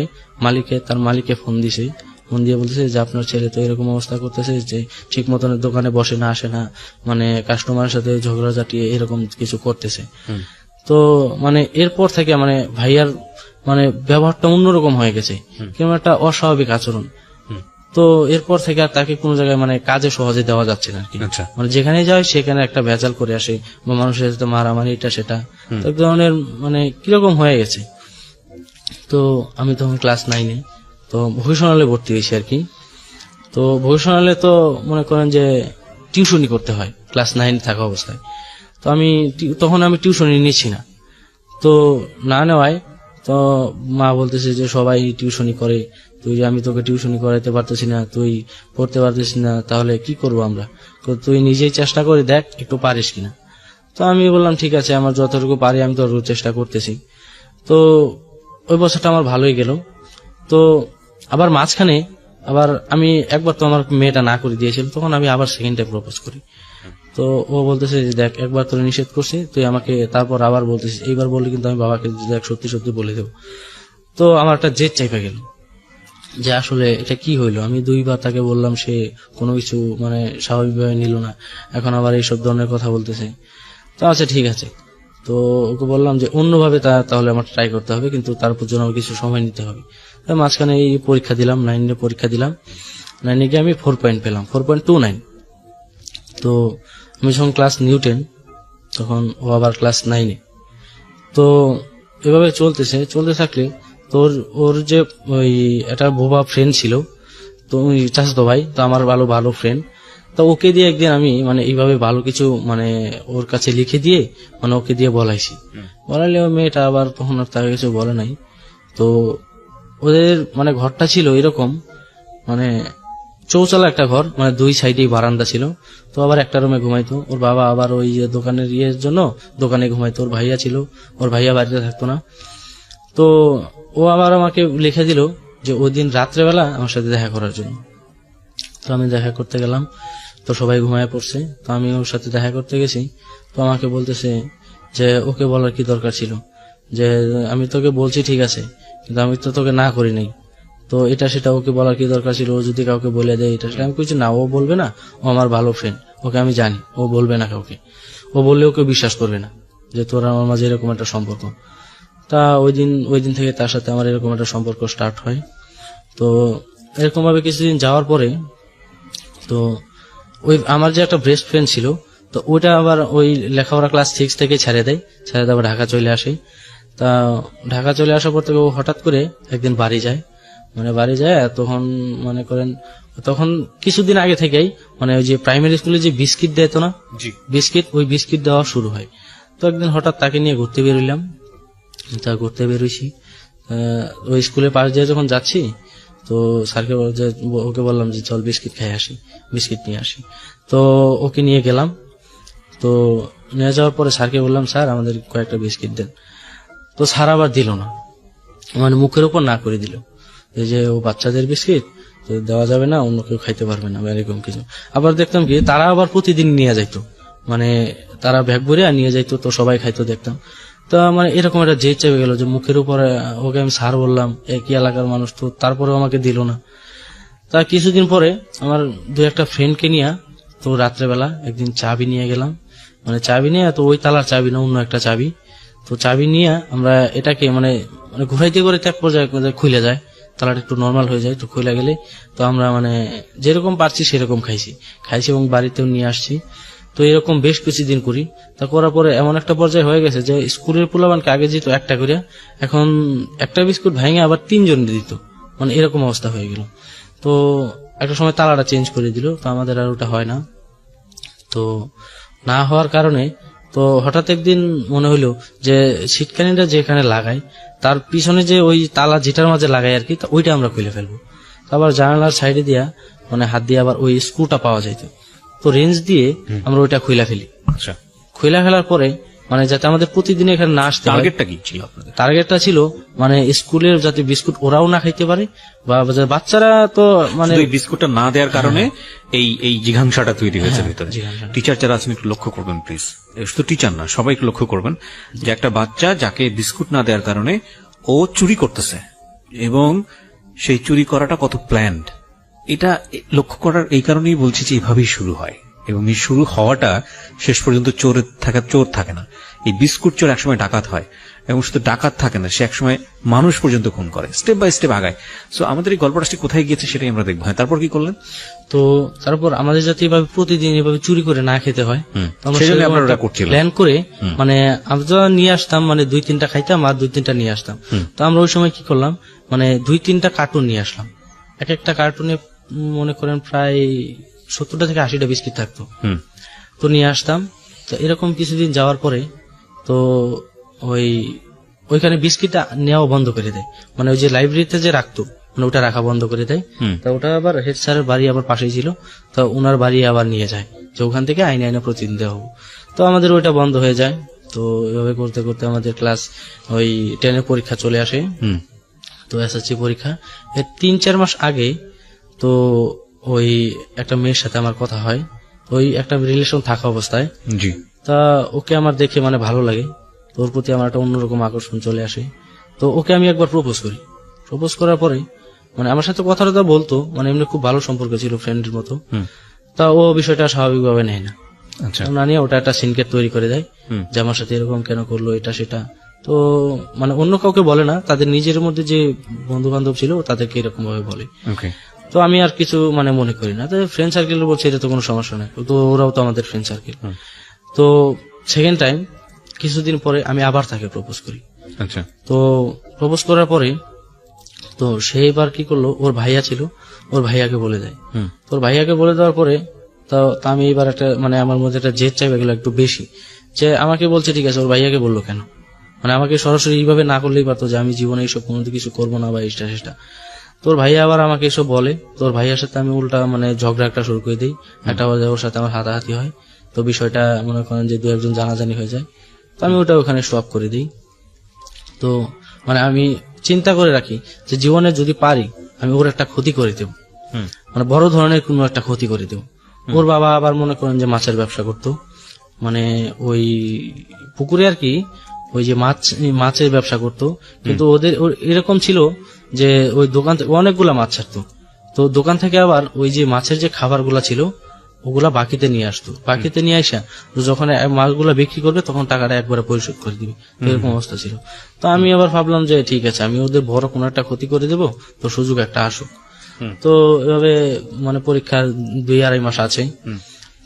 তার মালিকে ফোন দিছে, ফোন দিয়ে বলতেছে যে আপনার ছেলে তো এরকম অবস্থা করতেছে যে ঠিক মতন দোকানে বসে না, আসে না, মানে কাস্টমারের সাথে ঝগড়াঝাটি এরকম কিছু করতেছে। তো মানে এরপর থেকে মানে ভাইয়ার মানে ব্যবহারটা অন্যরকম হয়ে গেছে, কেমন একটা অস্বাভাবিক আচরণ। তো এরপর থেকে আর তাকে কোনো জায়গায় মানে কাজে সহজে দেওয়া যাচ্ছে না আর কি। মানে যেখানে যায় সেখানে একটা ভেজাল করে আসে বা মানুষের সাথে মারামারি এটা সেটা এক ধরনের মানে কিরকম হয়ে গেছে। তো আমি তখন ক্লাস 9-এ তো ভোকেশনালে ভর্তি হয়েছি আর কি। তো ভোকেশনালে তো মনে করেন যে টিউশনি করতে হয় ক্লাস 9 থাকা অবস্থায়। তো তখন আমি টিউশনি নিচ্ছি না। তো না নেওয়ায় তো মা বলতেছে যে সবাই টিউশনি করে, আমি তোকে টিউশনি করাইতে পারতেছি না, তুই পড়তে পারতেছিস না, তাহলে কি করবো আমরা? তো তুই নিজেই চেষ্টা করে দেখ একটু পারিস কিনা। তো আমি বললাম ঠিক আছে, আমার যতটুকু পারি আমি ততটুকু চেষ্টা করতেছি। তো ওই বছরটা আমার ভালোই গেল। তো আবার মাঝখানে আবার আমি একবার তো আমার মেয়েটা না করে দিয়েছিল, তখন আমি আবার সেকেন্ড টাইম প্রপোজ করি। তো ও বলতেছে যে দেখ একবার তোর নিষেধ করছি, তুই আমাকে তারপর আবার বলতেছিস, এইবার বললে কিন্তু আমি বাবাকে দেখ সত্যি সত্যি বলে দেবো। তো আমার একটা জেদ চাইপা গেল যে আসলে এটা কি হইলো, আমি 2বার তাকে বললাম, সে কোনো কিছু মানে স্বাভাবিকভাবে নিল না, এখন আবার এইসব ধরনের কথা বলতেছে। তো আচ্ছা ঠিক আছে, তো ওকে বললাম যে অন্যভাবে তাহলে আমার ট্রাই করতে হবে, কিন্তু তার জন্য আমার কিছু সময় নিতে হবে। মাঝখানে এই পরীক্ষা দিলাম, 9-এ পরীক্ষা দিলাম। 9-এ গিয়ে আমি 4 পয়েন্ট পেলাম, 4.29। তো আমি যখন ক্লাস 10 তখন ও আবার ক্লাস 9-এ। তো এভাবে চলতে থাকলে তোর ওর যে ওই একটা বোবা ফ্রেন্ড ছিল, তো ওই চাচাতো ভাই, তো আমার ভালো ফ্রেন্ড। তো ওকে দিয়ে একদিন আমি মানে এইভাবে ভালো কিছু মানে ওর কাছে লিখে দিয়ে মানে ওকে দিয়ে বলাইছি। বলাইলে ও মেয়েটা আবার তখন আর তাকে কিছু বলে নাই। তো ওদের মানে ঘরটা ছিল এরকম, মানে চৌচালা একটা ঘর, মানে 2 সাইডেই বারান্দা ছিল। তো আবার একটা রুমে ঘুমাইতো ওর বাবা, আবার ওই দোকানের জন্য দোকানে ঘুমাইতো। ওর ভাইয়া ছিল, ওর ভাইয়া বাড়িতে থাকতো না। তো ও আবার আমাকে লিখে দিল যে ওই দিন রাত্রেবেলা আমার সাথে দেখা করার জন্য। তো আমি দেখা করতে গেলাম, তো সবাই ঘুমায় পড়ছে, তো আমি ওর সাথে দেখা করতে গেছি। তো আমাকে বলতেছে যে ওকে বলার কি দরকার ছিল, যে আমি তোকে বলছি ঠিক আছে, কিন্তু আমি তো তোকে না করি নাই, তো এটা সেটা ওকে বলার কি দরকার ছিল, ও যদি কাউকে বলে দেয় এটা সেটা। আমি কিছু না, ও বলবে না, ও আমার ভালো ফ্রেন্ড, ওকে আমি জানি, ও বলবে না কাউকে, ও বললে ওকে বিশ্বাস করবে না যে তোর আমার মাঝে এরকম একটা সম্পর্ক। তা ওই দিন থেকে তার সাথে আমার এরকম একটা সম্পর্ক স্টার্ট হয়। তো এরকম ভাবে কিছুদিন যাওয়ার পরে তো ওই আমার যে একটা বেস্ট ফ্রেন্ড ছিল, তো ওইটা আবার ওই লেখাপড়া ক্লাস 6 থেকে ছেড়ে দেয়, আবার ঢাকা চলে আসে। তা ঢাকা চলে আসার পর থেকে ও হঠাৎ করে একদিন বাড়ি যায়, মানে বাড়ি যায় তখন মনে করেন তখন কিছুদিন আগে থেকেই মানে ওই যে প্রাইমারি স্কুলে যে বিস্কিট দেয় তো না, বিস্কিট, ওই বিস্কিট দেওয়া শুরু হয়। তো একদিন হঠাৎ তাকে নিয়ে ঘুরতে বেরোইলাম। তা ঘুরতে বেরোইছি, ওই স্কুলের পাশ দিয়ে যখন যাচ্ছি তো স্যারকে ওকে বললাম যে চল বিস্কিট খাই আসি, বিস্কিট নিয়ে আসি। তো ওকে নিয়ে গেলাম। তো নিয়ে যাওয়ার পরে স্যারকে বললাম স্যার আমাদের কয়েকটা বিস্কিট দেন। তো স্যার আবার দিল না, মানে মুখের উপর না করে দিল, এই যে ও বাচ্চাদের বিস্কিট তো দেওয়া যাবে না, অন্য কেউ খাইতে পারবে না এরকম কিছু। আবার দেখতাম কি তারা আবার প্রতিদিন নিয়ে যাইতো, মানে তারা ব্যাগ ভরে নিয়ে যাইতো, তো সবাই খাইতো দেখতাম। তো মানে এরকম একটা জেদ চেপে গেল যে মুখের উপরে ওকে আমি স্যার বললাম, একই এলাকার মানুষ, তো তারপরেও আমাকে দিল না। তা কিছুদিন পরে আমার 2-একটা ফ্রেন্ডকে নিয়ে তো রাত্রেবেলা একদিন চাবি নিয়ে গেলাম, মানে চাবি নিয়ে, তো ওই তালার চাবি না অন্য একটা চাবি, তো চাবি নিয়ে আমরা এটাকে মানে ঘুরাইতে করে এক পর্যায়ে খুলে যায়, তালাটা একটু নর্মাল হয়ে যায়, একটু খুলে গেলে তো আমরা মানে যেরকম পারছি সেরকম খাইছি এবং বাড়িতেও নিয়ে আসছি। তো এরকম বেশ কিছুদিন করি। তা করার পরে এমন একটা পর্যায়ে হয়ে গেছে যে স্কুলের পোলাবানকে আগে যেত একটা করে, এখন একটা বিস্কুট ভেঙে আবার 3 জন দিত, মানে এরকম অবস্থা হয়ে গেল। তো একটা সময় তালাটা চেঞ্জ করে দিল, তো আমাদের আর ওটা হয় না। তো না হওয়ার কারণে তো হঠাৎ একদিন মনে হলো যে ছিটকানিটা যেখানে লাগাই তার পিছনে যে ওই তালা যেটার মাঝে লাগাই আর কি, তা ওইটা আমরা খুলে ফেলবো। তো আবার জানালার সাইডে দিয়া মানে হাত দিয়ে আবার ওই স্ক্রুটা পাওয়া যাইত, তো রেঞ্জ দিয়ে আমরা ওইটা খুলে ফেলি। আচ্ছা, খুলে ফেলার পরে মানে যাতে আমাদের প্রতিদিন এখানে না আসতে হয়। টার্গেটটা কি ছিল আপনাদের? টার্গেটটা ছিল মানে স্কুলের যাতে বিস্কুট ওরাও না খাইতে পারে, বা বাচ্চারা তো মানে শুধু এই বিস্কুটটা না দেওয়ার কারণে এই জিঘাংসাটা তৈরি হয়েছে ভিতরে। জিঘাংসা। টিচার যারা আছেন একটু লক্ষ্য করবেন প্লিজ, শুধু টিচার না সবাই একটু লক্ষ্য করবেন যে একটা বাচ্চা যাকে বিস্কুট না দেওয়ার কারণে ও চুরি করতেছে, এবং সেই চুরি করাটা কত প্ল্যান্ড, এটা লক্ষ্য করার এই কারণেই বলছি যে এভাবেই শুরু হয়, এবং এই শুরু হওয়াটা শেষ পর্যন্ত চোর থাকে না। এই বিস্কুট চোর একসময় ডাকাত হয়, এবং শুধু ডাকাত থাকে না, সে একসময় মানুষ পর্যন্ত খুন করে, স্টেপ বাই স্টেপ আগায়। সো আমাদের এই গল্পটা কোথায় গিয়েছে সেটাই আমরা দেখবো। হ্যাঁ, তারপর কি করলেন? তো তারপর আমাদের যাতে এভাবে প্রতিদিন এভাবে চুরি করে না খেতে হয়, তো আমরা সেই জন্য সেরকম আপনারা একটা ওটা করছিলেন। প্ল্যান করে মানে আমরা নিয়ে আসতাম, মানে 2-3টা খাইতাম আর 2-3টা নিয়ে আসতাম। তো আমরা ওই সময় কি করলাম, মানে 2-3টা কার্টুন নিয়ে আসলাম। এক একটা কার্টুনে মনে করেন প্রায় 70টা থেকে 80টা বিস্কিট থাকতো। তো নিয়ে আসতাম। তো এরকম কিছুদিন যাওয়ার পরে তো ওইখানে বিস্কিটটা নেওয়া বন্ধ করে দেয়, মানে ওই যে লাইব্রেরিতে যে রাখতো মানে ওটা রাখা বন্ধ করে দেয়। তো ওটা আবার হেড স্যারের বাড়ি আবার পাশেই ছিল, তো ওনার বাড়ি আবার নিয়ে যায় যে ওখান থেকে আইনে প্রতিদিন দেওয়া হবো। তো আমাদের ওইটা বন্ধ হয়ে যায়। তো এভাবে করতে করতে আমাদের ক্লাস 10 পরীক্ষা চলে আসে। তো এসএসসি পরীক্ষা এর 3-4 মাস আগে তো ওই একটা মেয়ের সাথে আমার কথা হয়, ওই একটা রিলেশন থাকা অবস্থায়। জি। তা ওকে আমার দেখে মানে ভালো লাগে, তো ওর প্রতি আমার একটা অন্যরকম আকর্ষণ চলে আসে। তো ওকে আমি একবার প্রপোজ করি। প্রপোজ করার পরে মানে আমার সাথে কথাটা বলতো, মানে এমনি খুব ভালো সম্পর্ক ছিল, ফ্রেন্ডের মতো। তা ও বিষয়টা স্বাভাবিকভাবে নেয় না। আচ্ছা, না নিয়ে ওটা একটা সিনকেট তৈরি করে দেয় যে আমার সাথে এরকম কেন করলো, এটা সেটা। তো মানে অন্য কাউকে বলে না, তাদের নিজের মধ্যে যে বন্ধু বান্ধব ছিল তাদেরকে এরকম ভাবে বলে। ওকে। তো আমি আর কিছু মানে মনে করি না, তো ফ্রেন্ড সার্কেল বলছে এটা তো কোনো সমস্যা নেই, তো ওরাও তো আমাদের ফ্রেন্ড সার্কেল। তো সেকেন্ড টাইম কিছুদিন পরে আমি আবার তাকে প্রপোজ করি। আচ্ছা। তো প্রপোজ করার পরে তো সে এবার কি করলো, ওর ভাইয়া ছিল, ওর ভাইয়াকে বলে দেয়। তোর ভাইয়াকে বলে দেওয়ার পরে তো আমি এবার একটা মানে আমার মধ্যে একটা জেদ চাইবে গেলো একটু বেশি, যে আমাকে বলছে ঠিক আছে, ওর ভাইয়াকে বললো কেন, মানে আমাকে সরাসরি এইভাবে না করলেই পারতো যে আমি জীবনে এইসব কোনো কিছু করবো না বা এইটা সেটা। তোর ভাইয়া আবার আমাকে এসব বলে, তোর ভাইয়ার সাথে আমি উল্টা মানে ঝগড়া একটা শুরু করে দিই, একটা বাজে ওর সাথে আমার হাতাহাতি হয়। তো বিষয়টা মনে করেন যে 2-1 জানাজানি হয়ে যায়, তো আমি ওটা ওখানে স্টপ করে দিই। তো মানে আমি চিন্তা করে রাখি যে জীবনে যদি পারি আমি ওর একটা ক্ষতি করে দেব, মানে বড় ধরনের কোনো একটা ক্ষতি করে দেব। ওর বাবা আবার মনে করেন যে মাছের ব্যবসা করতো, মানে ওই পুকুরে আর কি, ওই যে মাছের ব্যবসা করতো। কিন্তু ওদের এরকম ছিল যে ওই দোকান থেকে অনেকগুলা মাছ ছাড়তো, তো দোকান থেকে আবার ওই যে মাছের যে খাবারগুলা ছিল ওগুলা বাকিতে নিয়ে আসতো, বাকিতে নিয়ে আসা যখন মাছগুলা বিক্রি করবে তখন টাকাটা একবারে পরিশোধ করে দিবে, এরকম অবস্থা ছিল। তো আমি আবার ভাবলাম যে ঠিক আছে, আমি ওদের বড় কোনো একটা ক্ষতি করে দেবো, তো সুযোগ একটা আসুক। তো এভাবে মানে পরীক্ষা 2-2.5 মাস আছে।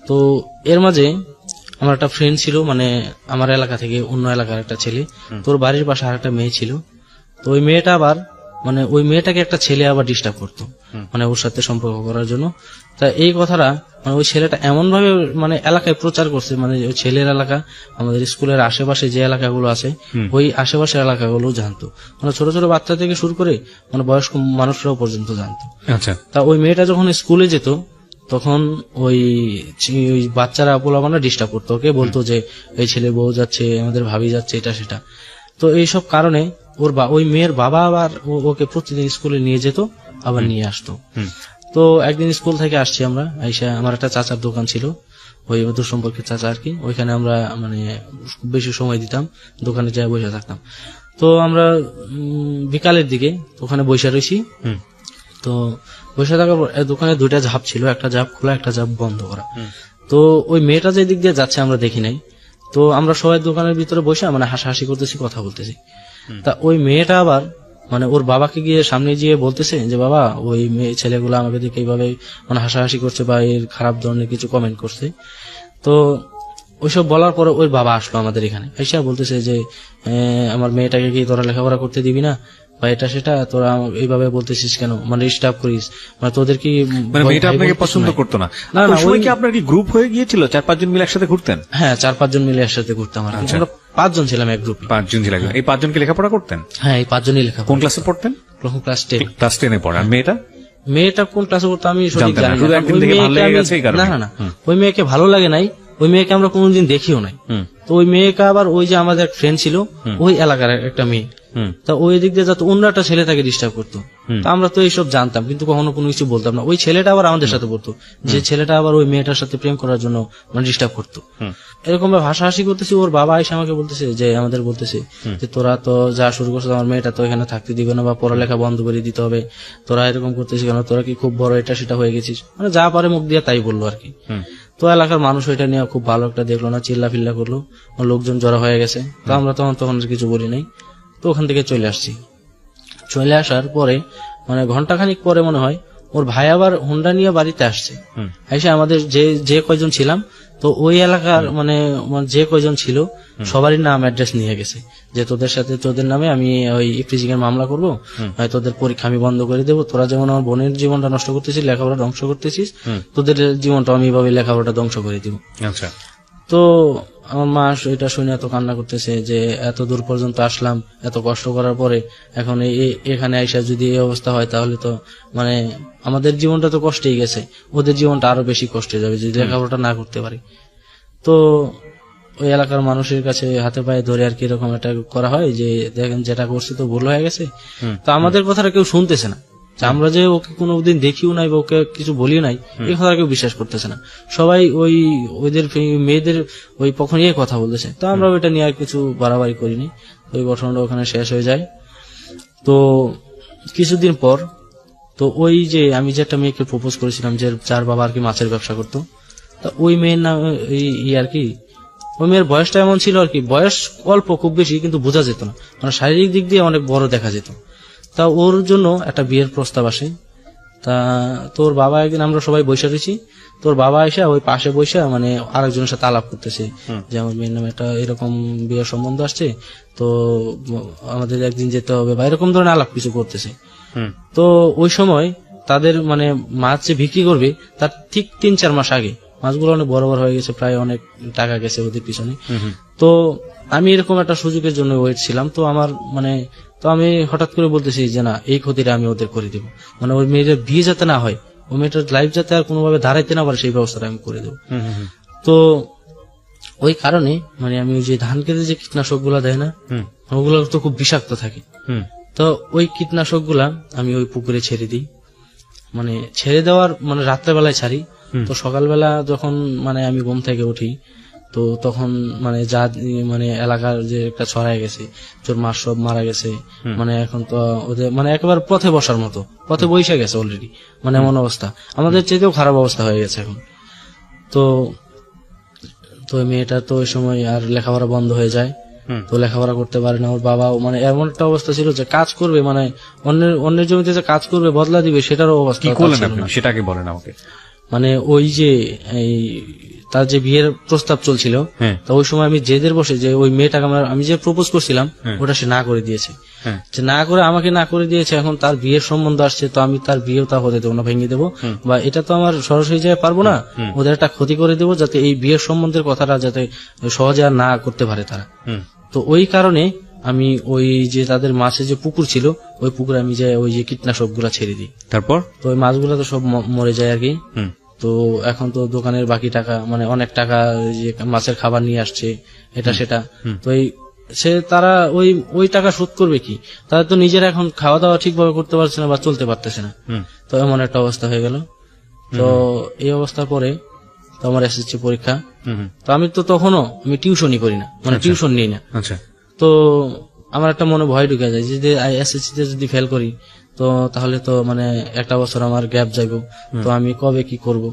তো এর মাঝে আমার একটা ফ্রেন্ড ছিল, মানে আমার এলাকা থেকে অন্য এলাকার একটা ছেলে, তোর বাড়ির পাশে আর একটা মেয়ে ছিল। তো ওই মেয়েটা আবার মানে ওই মেয়েটাকে একটা ছেলে আবার ডিস্টার্ব করতো, মানে ওর সাথে সম্পর্ক করার জন্য। তা এই কথাটা মানে ওই ছেলেটা এমন ভাবে মানে এলাকায় প্রচার করছে, মানে ওই ছেলের এলাকা আমাদের স্কুলের আশেপাশে যে এলাকাগুলো আছে ওই আশেপাশের এলাকাগুলো জানতো, মানে ছোট ছোট বাচ্চা থেকে শুরু করে মানে বয়স্ক মানুষরাও পর্যন্ত জানতো। আচ্ছা। তা ওই মেয়েটা যখন স্কুলে যেত তখন ওই বাচ্চারা পোলাপানা ডিস্টার্ব করতো, ওকে বলতো যে এই ছেলে বউ যাচ্ছে, আমাদের ভাবি যাচ্ছে, এটা সেটা। তো এইসব কারণে ওই মেয়ের বাবা আবার ওকে প্রতিদিন স্কুলে নিয়ে যেত, আবার নিয়ে আসতো। তো একদিন স্কুল থেকে আসছি আমরা, আইসা আমার একটা চাচার দোকান ছিল, ওই দূর সম্পর্কের চাচা আর কি, ওইখানে আমরা মানে বেশি সময় দিতাম, দোকানে যাই বসে থাকতাম। তো আমরা বিকালের দিকে ওখানে বসে রয়েছি। তো বসে থাকার পর দোকানে 2টা ঝাপ ছিল, একটা ঝাপ খোলা একটা ঝাপ বন্ধ করা। তো ওই মেয়েটা যে দিক দিয়ে যাচ্ছে আমরা দেখি নাই, তো আমরা সবাই দোকানের ভিতরে বসে মানে হাসাহাসি করতেছি, কথা বলতেছি। তা ওই মেয়েটা আবার মানে ওর বাবাকে গিয়ে সামনে গিয়ে বলতেছে যে বাবা ওই মেয়ে ছেলেগুলো আমাকে দেখে এইভাবে মানে হাসাহাসি করছে বা এর খারাপ ধরনের কিছু কমেন্ট করছে। তো ওইসব বলার পরে ওর বাবা আসলো আমাদের এখানে, এসে বলতেছে যে আমার মেয়েটাকে কি তোরা লেখাপড়া করতে দিবি না বা এটা সেটা, তোরা এইভাবে বলতেছিস কেন, মানে ডিস্টার্ব করিস, মানে তোদের কি মানে মেয়েটা আপনাকে পছন্দ করতো না? না, ওই সময় ওই- কি আপনার কি গ্রুপ হয়ে গিয়েছিল, 4-5 জন মিলে একসাথে ঘুরতেন? হ্যাঁ 4-5 জন মিলে একসাথে ঘুরতাম আর কি। আচ্ছা। আমরা 5 জন ছিলাম এক গ্রুপে। 5 জন ছিল। এই 5 জনকে লেখাপড়া করতেন? হ্যাঁ এই 5 জনই লেখা কোন ক্লাসে পড়তেন? ক্লাস 10। ক্লাস 10 এ পড়ে। আর মেয়েটা? মেয়েটা কোন ক্লাসে পড়তো আমি সঠিক জানতেন না, জানি শুধু না। একদিন ওই দেখে ভালো মেয়েকে লেগে আমি- গেছে এই কারণে? না, ওই মেয়েকে ভালো লাগে নাই, ওই মেয়েকে আমরা কোনোদিন দেখিও নাই। তো ওই মেয়েকে আবার ওই যে আমাদের এক ফ্রেন্ড ছিল ওই এলাকার একটা মেয়ে, তা ওই দিক দিয়ে যাতে অন্য একটা ছেলে তাকে ডিস্টার্ব করতো। তো আমরা তো এইসব জানতাম কিন্তু কখনো কোনো কিছু বলতাম না। ওই ছেলেটা আবার আমাদের সাথে পড়তো, যে ছেলেটা আবার ওই মেয়েটার সাথে প্রেম করার জন্য মানে ডিস্টার্ব করতো। এরকম ভাবে হাসাহাসি করতেছি, ওর বাবা এসে আমাকে বলতেছে যে আমাদের বলতেছে যে তোরা তো যা শুরু করছিস, আমার মেয়েটা তো এখানে থাকতে দিবে না বা পড়ালেখা বন্ধ করে দিতে হবে, তোরা এরকম করতেছিস কেন, তোরা কি খুব বড় এটা সেটা হয়ে গেছিস, মানে যা পারে মুখ দিয়ে তাই বললো আর কি। তো এলাকার মানুষ এটা নিয়ে খুব ভালো একটা দেখলো না, চিল্লা ফিল্লা করলো, লোকজন জড়ো হয়ে গেছে। তো আমরা তখন কিছু বলি নাই, তো ওখান থেকে চলে আসছি। চলে আসার পরে মানে ঘন্টাখানিক পরে মনে হয় ওর ভাই আবার হুন্ডা নিয়ে বাড়িতে আসছে। এসে আমাদের যে কয়জন ছিলাম, তো ওই এলাকার মানে যে কয়জন ছিল সবারই নাম অ্যাড্রেস নিয়ে গেছে, যে তোদের নামে আমি ওই ইফটিজিং এর মামলা করবো, তোদের পরীক্ষা আমি বন্ধ করে দেবো, তোরা যেমন আমার বোনের জীবনটা নষ্ট করতেছিস, লেখাপড়া ধ্বংস করতেছিস, তোদের জীবনটা আমি এইভাবে লেখাপড়াটা ধ্বংস করে দিব। আচ্ছা। তো আমার মা এটা শুনে এত কান্না করতেছে যে এত দূর পর্যন্ত আসলাম, এত কষ্ট করার পরে এখন এখানে আইসা যদি এই অবস্থা হয় তাহলে তো মানে আমাদের জীবনটা তো কষ্টেই গেছে, ওদের জীবনটা আরো বেশি কষ্টে যাবে যদি লেখাপড়াটা না করতে পারি। তো ওই এলাকার মানুষের কাছে হাতে পায়ে ধরে আর কি এরকম একটা করা হয় যে দেখেন যেটা করছি তো ভুল হয়ে গেছে। তো আমাদের কথাটা কেউ শুনতেছে না, যে আমরা যে ওকে কোনোদিন দেখিও নাই বা ওকে কিছু বলিও নাই এই কথা কেউ বিশ্বাস করতেছে না। সবাই ওদের মেয়েদের ওই পক্ষ নিয়ে কথা বলতেছে। তো আমরা ওইটা নিয়ে আর কিছু বাড়াবাড়ি করিনি, ওই ঘটনাটা ওখানে শেষ হয়ে যায়। তো কিছুদিন পর তো ওই যে আমি যে একটা মেয়েকে প্রপোজ করেছিলাম, যে যার বাবা আর কি মাছের ব্যবসা করতো, তা ওই মেয়ের নাম আর কি ওই মেয়ের বয়সটা এমন ছিল আর কি, বয়স অল্প খুব বেশি কিন্তু বোঝা যেত না, মানে শারীরিক দিক দিয়ে অনেক বড় দেখা যেত। তা ওর জন্য একটা বিয়ের প্রস্তাব আসে। তা তোর বাবা একদিন আমরা সবাই বসে রয়েছি, তোর বাবা এসে ওই পাশে বসে মানে আরেকজনের সাথে আলাপ করতেছে যে আমার মেয়ের নামে একটা এরকম বিয়ের সম্বন্ধ আসছে, তো আমাদের একদিন যেতে হবে বা এরকম ধরনের আলাপ কিছু করতেছে। তো ওই সময় তাদের মানে মাছ যে বিক্রি করবে তার ঠিক 3-4 মাস আগে মাছগুলো অনেক বড় বড় হয়ে গেছে, প্রায় অনেক টাকা গেছে ওদের পিছনে। তো আমি এরকম একটা সুযোগের জন্য ওয়েট ছিলাম। তো আমার মানে তো আমি হঠাৎ করে বলতেছি যে না এই ক্ষতিটা আমি ওদের করে দেবো, মানে ওই মেয়েটার বিয়ে যাতে না হয়, ওই মেয়েটার লাইফ যাতে আর কোনোভাবে দাঁড়াইতে না পারে সেই ব্যবস্থাটা আমি করে দেবো। তো ওই কারণে মানে আমি ওই যে ধান খেতে যে কীটনাশক গুলা দেয় না, ওগুলো তো খুব বিষাক্ত থাকে। তো ওই কীটনাশক গুলা আমি ওই পুকুরে ছেড়ে দিই, মানে ছেড়ে দেওয়ার মানে রাত্রেবেলায় ছাড়ি। তো সকালবেলা যখন মানে আমি ঘুম থেকে উঠি, তো তখন মানে যা মানে এলাকার যে একটা ছড়ায় গেছে তোর মাছ সব মারা গেছে, মানে এখন তো ওদের মানে একেবারে পথে বসার মতো, পথে বসে গেছে অলরেডি, মানে এমন অবস্থা, আমাদের চাইতেও খারাপ অবস্থা হয়ে গেছে এখন। তো তো মেয়েটা তো ওই সময় আর লেখাপড়া বন্ধ হয়ে যায়, তো লেখাপড়া করতে পারে না। ওর বাবাও মানে এমন একটা অবস্থা ছিল যে কাজ করবে মানে অন্যের জমিতে যে কাজ করবে বদলা দিবে সেটারও অবস্থা কি করলেন আপনি সেটাকে বলেন আমাকে। মানে ওই যে এই তার যে বিয়ের প্রস্তাব চলছিল, তো ওই সময় আমি জেদের বসে যে ওই মেয়েটাকে আমি যে প্রপোজ করছিলাম ওটা সে না করে দিয়েছে, যে না করে আমাকে না করে দিয়েছে। এখন তার বিয়ের সম্বন্ধ আসছে, তো আমি তার বিয়েও তা হতে দেবো না, ভেঙে দেবো, বা এটা তো আমার সরাসরি যাই পারবো না, ওদের একটা ক্ষতি করে দেবো যাতে এই বিয়ের সম্বন্ধের কথাটা যাতে সহজে আর না করতে পারে তারা। তো ওই কারণে আমি ওই যে তাদের মাছের যে পুকুর ছিল ওই পুকুরে আমি যে ওই যে কীটনাশক গুলা ছেড়ে দিই। তারপর তো ওই মাছগুলো তো সব মরে যায় আর কি। তো এখন তো দোকানের বাকি টাকা মানে অনেক টাকা যে মাছের খাবার নিয়ে আসছে এটা সেটা, তো তারা ওই টাকা শোধ করবে কি, তারা তো নিজেরা এখন খাওয়া দাওয়া ঠিকভাবে করতে পারছে না বা চলতে পারতেছে না। তো এমন একটা অবস্থা হয়ে গেল। তো এই অবস্থার পরে তো আমার এসএসসি পরীক্ষা, তো আমি তো তখনও আমি টিউশনই করি না, মানে টিউশন নিই না। তো আমার একটা মনে ভয় ঢুকে যায় যে এসএসসি তে যদি ফেল করি তো তাহলে তো মানে একটা বছর আমার গ্যাপ যাইব, তো আমি কবে কি করব।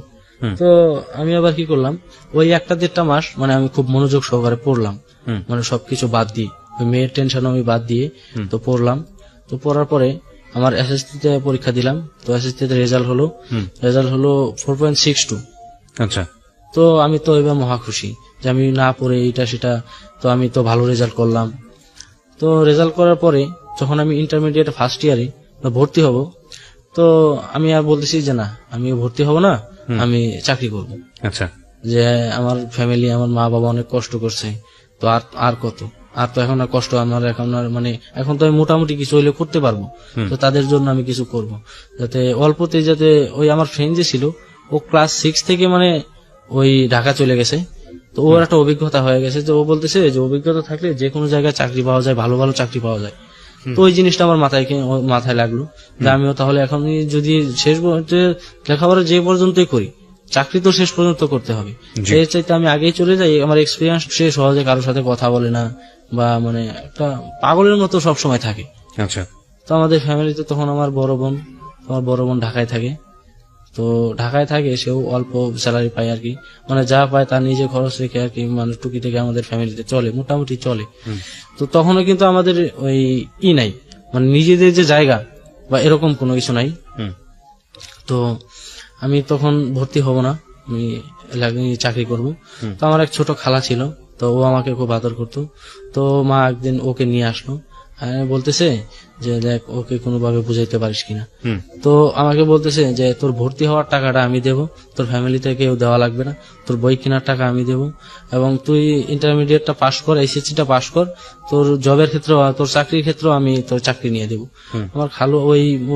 তো আমি আবার কি করলাম, ওই 1-1.5 মাস মানে আমি খুব মনোযোগ সহকারে পড়লাম, মানে সবকিছু বাদ দিয়ে ওই মেয়ের টেনশন আমি বাদ দিয়ে তো পড়লাম। তো পড়ার পরে আমার এসএসসিতে পরীক্ষা দিলাম, তো এসএসসিতে রেজাল্ট হলো 4.62। আচ্ছা। তো আমি তো এবার মহা খুশি যে আমি না পড়ে এটা সেটা, তো আমি তো ভালো রেজাল্ট করলাম। তো রেজাল্ট করার পরে যখন আমি ইন্টারমিডিয়েট ফার্স্ট ইয়ারে ভর্তি হব, তো আমি আর বলতেছি যে না আমি ভর্তি হব না, আমি চাকরি করব। আচ্ছা। যে আমার ফ্যামিলি, আমার মা বাবা অনেক কষ্ট করছে, তো আর কত, আর তো এখন আর কষ্ট আমার এখন আর মানে এখন তো আমি মোটামুটি কিছু হইলে করতে পারবো, তো তাদের জন্য আমি কিছু করব, যাতে অল্পতে যাতে ওই আমার ফ্রেন্ড যে ছিল ও ক্লাস 6 থেকে মানে ওই ঢাকা চলে গেছে, তো ওর একটা অভিজ্ঞতা হয়ে গেছে, যে ও বলতেছে যে অভিজ্ঞতা থাকলে যে কোনো জায়গায় চাকরি পাওয়া যায়, ভালো ভালো চাকরি পাওয়া যায়। তো ওই জিনিসটা আমার মাথায় লাগলো যে আমিও তাহলে এখন যদি শেষ লেখাপড়া যে পর্যন্তই করি, চাকরি তো শেষ পর্যন্ত করতে হবে। এর চাইতে আমি আগেই চলে যাই, আমার এক্সপিরিয়েন্স সে সহজে কারোর সাথে কথা বলে না, বা মানে একটা পাগলের মতো সব সময় থাকে। আচ্ছা। তো আমাদের ফ্যামিলিতে তখন আমার বড় বোন ঢাকায় থাকে, তো ঢাকায় থাকে, সেও অল্প স্যালারি পায় আর কি, মানে যা পায় তার নিজে খরচ রেখে আর কি, মানে টুকি থেকে আমাদের ফ্যামিলিতে চলে, মোটামুটি চলে। তো তখনও কিন্তু আমাদের ওই নাই, মানে নিজেদের যে জায়গা বা এরকম কোনো কিছু নাই। তো আমি তখন ভর্তি হব না, আমি চাকরি করব। তো আমার এক ছোট খালা ছিল, তো ও আমাকে খুব আদর করতো। তো মা একদিন ওকে নিয়ে আসলো, বলতেছে যে দেখ ওকে কোনোভাবে বুঝাইতে পারিস কিনা। তো আমাকে বলতেছে যে তোর ভর্তি হওয়ার টাকাটা আমি দেব, তোর ফ্যামিলিতে কেউ দেওয়া লাগবে না, তোর বই কেনার টাকা আমি দেব, এবং তুই ইন্টারমিডিয়েটটা পাশ কর, এইচএসসিটা পাশ কর, তোর জবের ক্ষেত্রে, তোর চাকরির ক্ষেত্রে আমি তোর চাকরি নিয়ে দেব। আমার খালু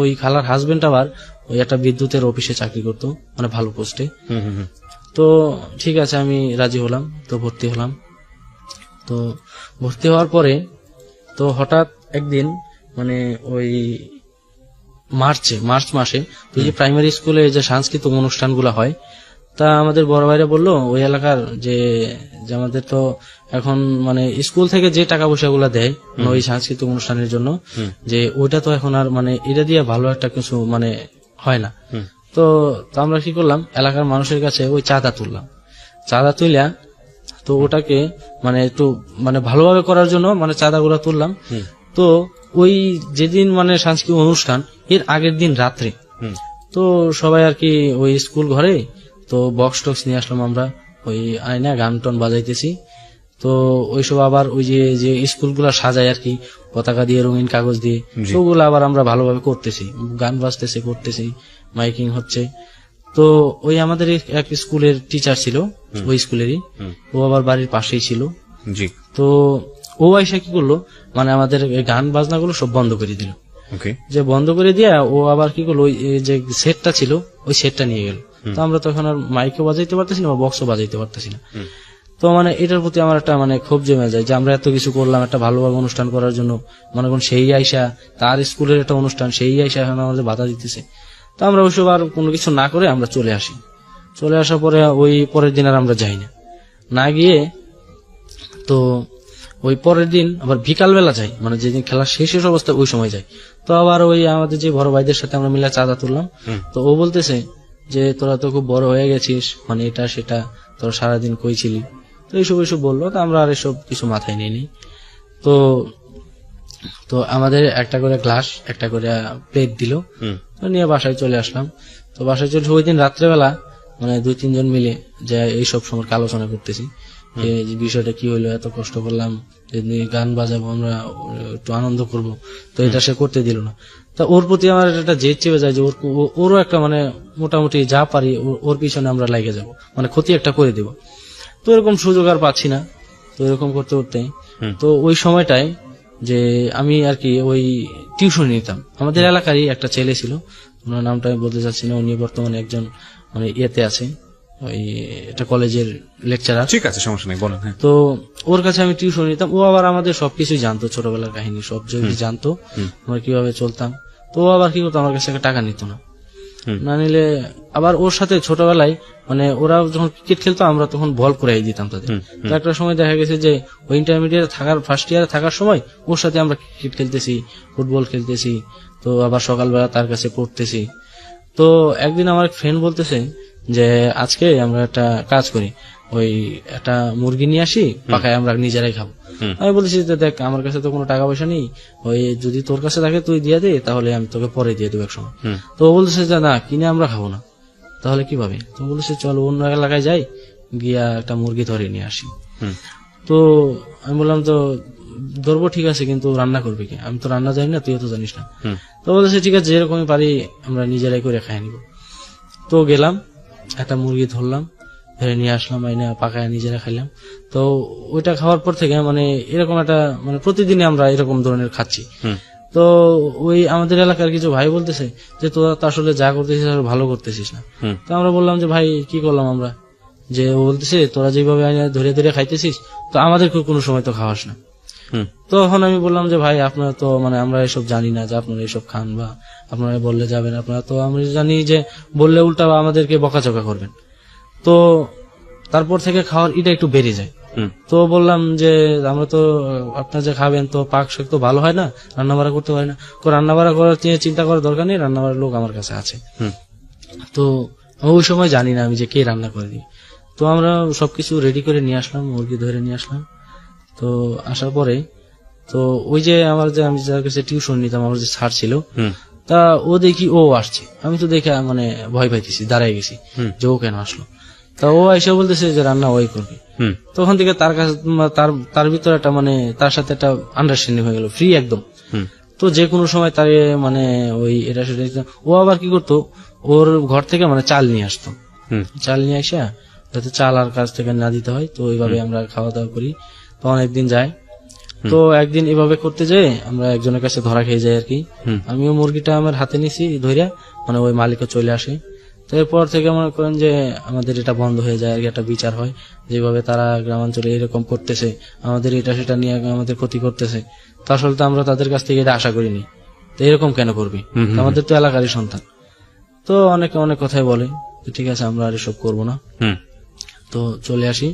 ওই খালার হাজবেন্ড আবার ওই একটা বিদ্যুতের অফিসে চাকরি করতো, মানে ভালো পোস্টে। তো ঠিক আছে আমি রাজি হলাম, তো ভর্তি হলাম। তো ভর্তি হওয়ার পরে তো হঠাৎ একদিন মানে ওই মার্চ মাসে ওই যে প্রাইমারি স্কুলে যে সাংস্কৃতিক অনুষ্ঠানগুলো হয়, তা আমাদের বড় ভাইরা বললো ওই এলাকার যে আমাদের তো এখন মানে স্কুল থেকে যে টাকা পয়সা গুলা দেয় ওই সাংস্কৃতিক অনুষ্ঠানের জন্য, যে ওইটা তো এখন আর মানে এটা দিয়ে ভালো একটা কিছু মানে হয় না। তো আমরা কি করলাম, এলাকার মানুষের কাছে ওই চাঁদা তুললা, তো ওটাকে মানে একটু মানে ভালোভাবে করার জন্য মানে চাঁদাগুলো তুললাম। তো ওই যেদিন মানে সাংস্কৃতিক অনুষ্ঠান এর আগের দিন রাত্রে তো সবাই আর কি ওই স্কুল ঘরে তো বক্স টক্স নিয়ে আসলাম আমরা, ওই আয়না গান টন বাজাইতেছি। তো ওইসব আবার ওই যে স্কুলগুলা সাজায় আর কি পতাকা দিয়ে, রঙিন কাগজ দিয়ে, ওগুলো আবার আমরা ভালোভাবে করতেছি, গান বাজতেছে, করতেছি, মাইকিং হচ্ছে। তো ওই আমাদের এক স্কুলের টিচার ছিল ওই স্কুলেরই, ও আবার বাড়ির পাশেই ছিল। তো ও আইসা কি করলো, মানে আমাদের গান বাজনাগুলো সব বন্ধ করে দিল। যে বন্ধ করে দিয়া ও আবার কি করলো, ওই যে সেটটা ছিল ওই সেটটা নিয়ে গেল। তো আমরা তখন আর মাইকও বাজাইতে পারতেছি না বা বক্সও বাজাইতে পারতেছি না। তো মানে এটার প্রতি আমার একটা মানে ক্ষোভ জমে যায় যে আমরা এত কিছু করলাম একটা ভালোভাবে অনুষ্ঠান করার জন্য, মনে করুন সেই আইসা তার স্কুলের একটা অনুষ্ঠান, সেই আইসা এখন আমাদের বাধা দিতেছে। তো আমরা ওইসব আর কোনো কিছু না করে আমরা চলে আসি। চলে আসার পরে ওই পরের দিন আর আমরা যাই না গিয়ে, তো ওই পরের দিন আবার বিকালবেলা যাই, মানে যেদিন খেলা শেষ অবস্থা ওই সময় যাই। তো আবার ওই আমাদের যে বড় ভাইদের সাথে আমরা মিলে চাঁদা তুললাম। তো ও বলতেছে যে তোরা তো খুব বড় হয়ে গেছিস, মানে এটা সেটা, তোরা সারাদিন কই ছিলি, তো এইসব বললো। তো আমরা আর এসব কিছু মাথায় নিইনি। তো আমাদের একটা করে গ্লাস, একটা করে প্লেট দিল, তো নিয়ে বাসায় চলে আসলাম। তো বাসায় চলে ওই দিন রাত্রেবেলা মানে 2-3 জন মিলে যে এইসব সম্পর্কে আলোচনা করতেছি, যে বিষয়টা কি হইলো, এত কষ্ট করলাম, গান বাজাবো, আমরা একটু আনন্দ করব, তো এটা সে করতে দিল না। তা ওর প্রতি আমার একটা জেদ চেপে যায় যে ওরও একটা মানে মোটামুটি যা পারি ওর পিছনে আমরা লাগে যাব, মানে ক্ষতি একটা করে দেব। তো এরকম সুযোগ আর পাচ্ছি না। তো এরকম করতে করতে তো ওই সময়টায় যে আমি আর কি ওই টিউশন নিতাম, আমাদের এলাকারই একটা ছেলে ছিল, ওনার নামটা আমি বলতে চাচ্ছি না, উনি বর্তমানে একজন মানে ইয়েতে আছে, ওই একটা কলেজের লেকচারার। ঠিক আছে, সমস্যা নেই, বলেন। তো ওর কাছে আমি টিউশন নিতাম, ও আবার আমাদের সবকিছুই জানতো, ছোটবেলার কাহিনী সব জানতো, আমরা কিভাবে চলতাম। তো ও আবার কি করতো, আমার কাছ থেকে টাকা নিত না নিলে আবার ওর সাথে ছোটবেলায় মানে ওরা যখন ক্রিকেট খেলতো আমরা তখন বল করাই দিতাম তাদের। তো একটা সময় দেখা গেছে যে ওই ইন্টারমিডিয়েট থাকার ফার্স্ট ইয়ারে থাকার সময় ওর সাথে আমরা ক্রিকেট খেলতেছি, ফুটবল খেলতেছি, তো আবার সকালবেলা তার কাছে পড়তেছি। তো একদিন আমার ফ্রেন্ড বলতেছে যে আজকে আমরা একটা কাজ করি, ওই একটা মুরগি নিয়ে আসি, পাকায় আমরা নিজেরাই খাবো। আমি বলেছি যে দেখ আমার কাছে তো কোনো টাকা পয়সা নেই, ওই যদি তোর কাছে থাকে তুই দিয়ে দে, তাহলে আমি তোকে পরে দিয়ে দেবো এক সময়। তো ও বলতেছে যে না, কিনে আমরা খাবো না। তাহলে কিভাবে? তো বলেছে চল অন্য এলাকায় যাই, গিয়া একটা মুরগি ধরে নিয়ে আসি। তো আমি বললাম তো ধরবো ঠিক আছে, কিন্তু রান্না করবে কি? আমি তো রান্না জানি না, তুইও তো জানিস না। তো বলেছে ঠিক আছে, যেরকমই পারি আমরা নিজেরাই করে খাই নিব। তো গেলাম, একটা মুরগি ধরলাম, ধরে নিয়ে আসলাম, আইনা পাকায় নিজেরা খাইলাম। তো ওইটা খাওয়ার পর থেকে মানে এরকম একটা মানে প্রতিদিনই আমরা এরকম ধরনের খাচ্ছি। তো ওই আমাদের এলাকার কিছু ভাই বলতেছে যে তোরা তো আসলে যা করতেছিস আর ভালো করতেছিস না। তো আমরা বললাম যে ভাই কি করলাম আমরা? যে ও বলতেছে তোরা যেভাবে ধরে ধরে খাইতেছিস, তো আমাদেরকে কোনো সময় তো খাওয়াস না। তখন আমি বললাম যে ভাই আপনারা তো মানে আমরা এসব জানি না যে আপনারা এসব খান, বা আপনারা বললে যাবেন, আপনারা তো আমরা জানি যে বললে উল্টা আমাদেরকে বকাচকা করবেন। তো তারপর থেকে খাওয়ার এটা একটু বেড়ে যায়। তো বললাম যে আমরা তো আপনার যে খাবেন তো পাক শাক তো ভালো হয় না, রান্না বাড়া করতে পারি না। রান্না বাড়া করার চিন্তা করার দরকার নেই, রান্না বাড়ার লোক আমার কাছে আছে। তো ওই সময় জানি না আমি যে কে রান্না করে দিই। তো আমরা সবকিছু রেডি করে নিয়ে আসলাম, মুরগি ধরে নিয়ে আসলাম। তো আসার পরে তো ওই যে আমার যে আমি যার কাছে টিউশন নিতাম, আমার যে স্যার ছিল, তা ও দেখি ও আসছে। আমি তো দেখে মানে ভয় পাইতেছি, দাঁড়াই গেছি যে ও কেন আসলো। তা ও এসে বলতেছে যে রান্না ওই করবে। তখন থেকে তার কাছে তার ভিতরে একটা মানে তার সাথে একটা আন্ডারস্ট্যান্ডিং হয়ে গেল, ফ্রি একদম। তো যে কোনো সময় তার মানে ওই এটা সেটা ও আবার কি করতো, ওর ঘর থেকে মানে চাল নিয়ে আসতো, চাল নিয়ে আসা যাতে চাল আর কাছ থেকে না দিতে হয়। তো ওইভাবে আমরা খাওয়া দাওয়া করি। তো অনেকদিন যায়। তো একদিন এভাবে করতে যেয়ে আমরা একজনের কাছে ধরা খেয়ে যাই আর কি। আমিও মুরগিটা আমার হাতে নিছি ধরিয়া, মানে ওই মালিকও চলে আসে। তো এরপর থেকে মনে করেন যে আমাদের এটা বন্ধ হয়ে যায় আর কি, একটা বিচার হয় যেভাবে তারা গ্রামাঞ্চলে এরকম করতেছে, আমাদের এটা সেটা নিয়ে আমাদের ক্ষতি করতেছে। তো আসলে তো আমরা তাদের কাছ থেকে এটা আশা করিনি, তো এরকম কেন করবি? আমাদের তো এলাকারই সন্তান। তো অনেকে অনেক কথাই বলে, ঠিক আছে আমরা আর এসব করবো না। তো চলে আসি।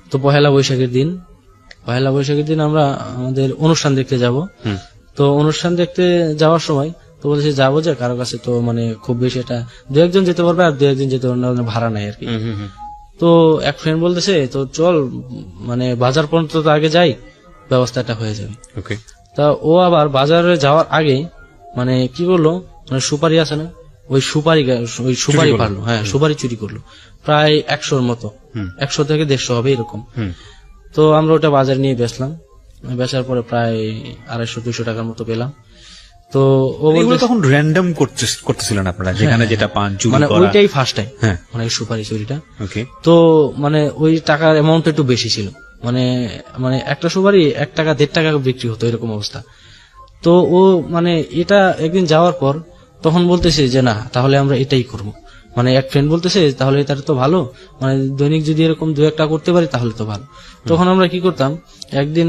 তো পহেলা বৈশাখের দিন আমরা আমাদের অনুষ্ঠান দেখতে যাব। তো অনুষ্ঠান দেখতে যাওয়ার সময় তো বলেছি যাবো যে কারো কাছে তো মানে খুব বেশি এটা দু একজন যেতে পারবে, আর দু একজন যেতে পারবে না, ভাড়া নাই আর কি। তো এক ফ্রেন্ড বলতেছে তো চল মানে বাজার পর্যন্ত তো আগে যাই, ব্যবস্থাটা হয়ে যাবে। তা ও আবার বাজারে যাওয়ার আগে মানে কি করলো, মানে সুপারি আছে না, ওই সুপারি পারলো, হ্যাঁ সুপারি চুরি করলো প্রায় 100-র মতো, 100 থেকে 150 হবে এরকম। তো আমরা ওটা বাজারে নিয়ে বেচলাম, বেচার পরে প্রায় 250-200 টাকার মতো পেলাম। তো ওগুলো তখন র্যান্ডম করতেছিলেন আপনারা, যেখানে যেটা পান চুরি মানে করা, ওইটাই ফার্স্ট টাইম মানে সুপারি চুরিটা। ওকে। তো মানে ওই টাকার অ্যামাউন্ট একটু বেশি ছিল, মানে মানে একটা সুপারি 1 টাকা 1.5 টাকা বিক্রি হতো এরকম অবস্থা। তো ও মানে এটা একদিন যাওয়ার পর তখন বলতেছে যে না তাহলে আমরা এটাই করব। মানে এক ফ্রেন্ড বলতেছে তাহলে এটা তো ভালো, মানে দৈনিক যদি এরকম 2-1টা করতে পারি তাহলে তো ভালো। তখন আমরা কি করতাম, একদিন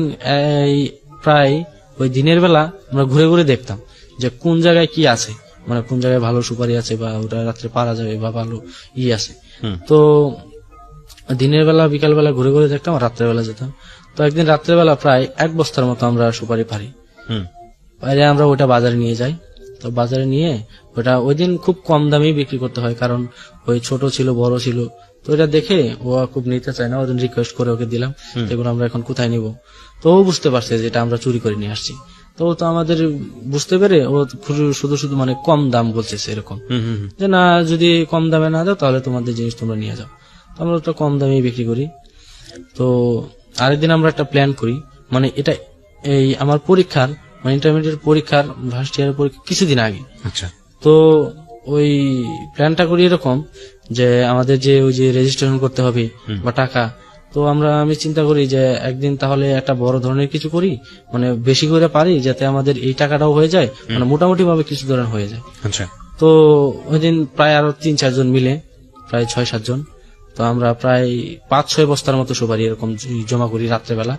প্রায় ওই দিনের বেলা আমরা ঘুরে ঘুরে দেখতাম যে কোন জায়গায় কি আছে, মানে কোন জায়গায় ভালো সুপারি আছে বা ওটা রাত্রে পারা যাবে বা ভালো আছে। তো দিনের বেলা বিকাল বেলা ঘুরে ঘুরে দেখতাম, রাত্রে বেলা যেতাম। তো একদিন রাত্রে বেলা প্রায় 1 বস্তার মতো আমরা সুপারি পারি, বাইরে আমরা ওটা বাজারে নিয়ে যাই। তো বাজারে নিয়ে ওটা ওই দিন খুব কম দামে বিক্রি করতে হয়, কারণ ওই ছোট ছিল বড় ছিল। তো এটা দেখে ও খুব নিতে চায় না, ওই দিন রিকোয়েস্ট করে ওকে দিলাম এগুলো আমরা এখন কোথায় নিব। তো ও বুঝতে পারছে যে এটা আমরা চুরি করে নিয়ে আসছি। তো তো আমাদের বুঝতে পেরে ও শুধু শুধু মানে কম দাম বলছে এরকম, যে না যদি কম দামে না দাও তাহলে তোমাদের জিনিস তোমরা নিয়ে যাও। তো আমরা ওটা কম দামে বিক্রি করি। তো আরেকদিন আমরা একটা প্ল্যান করি, মানে এটা এই আমার পরীক্ষার মানে ইন্টারমিডিয়েট পরীক্ষার ফার্স্ট ইয়ারের পরীক্ষা কিছুদিন আগে। আচ্ছা। তো ওই প্ল্যানটা করি এরকম যে আমাদের যে ওই যে রেজিস্ট্রেশন করতে হবে বা টাকা, তো আমি চিন্তা করি যে একদিন তাহলে একটা বড় ধরনের কিছু করি, মানে বেশি করে পারি যাতে আমাদের এই টাকাটাও হয়ে যায়, মানে মোটামুটি ভাবে কিছু ধরনের হয়ে যায়। আচ্ছা। তো ওই দিন প্রায় আরো 3-4 জন মিলে প্রায় 6-7 জন, তো আমরা প্রায় 5-6 বস্তার মতো সুপারি এরকম জমা করি রাত্রেবেলা,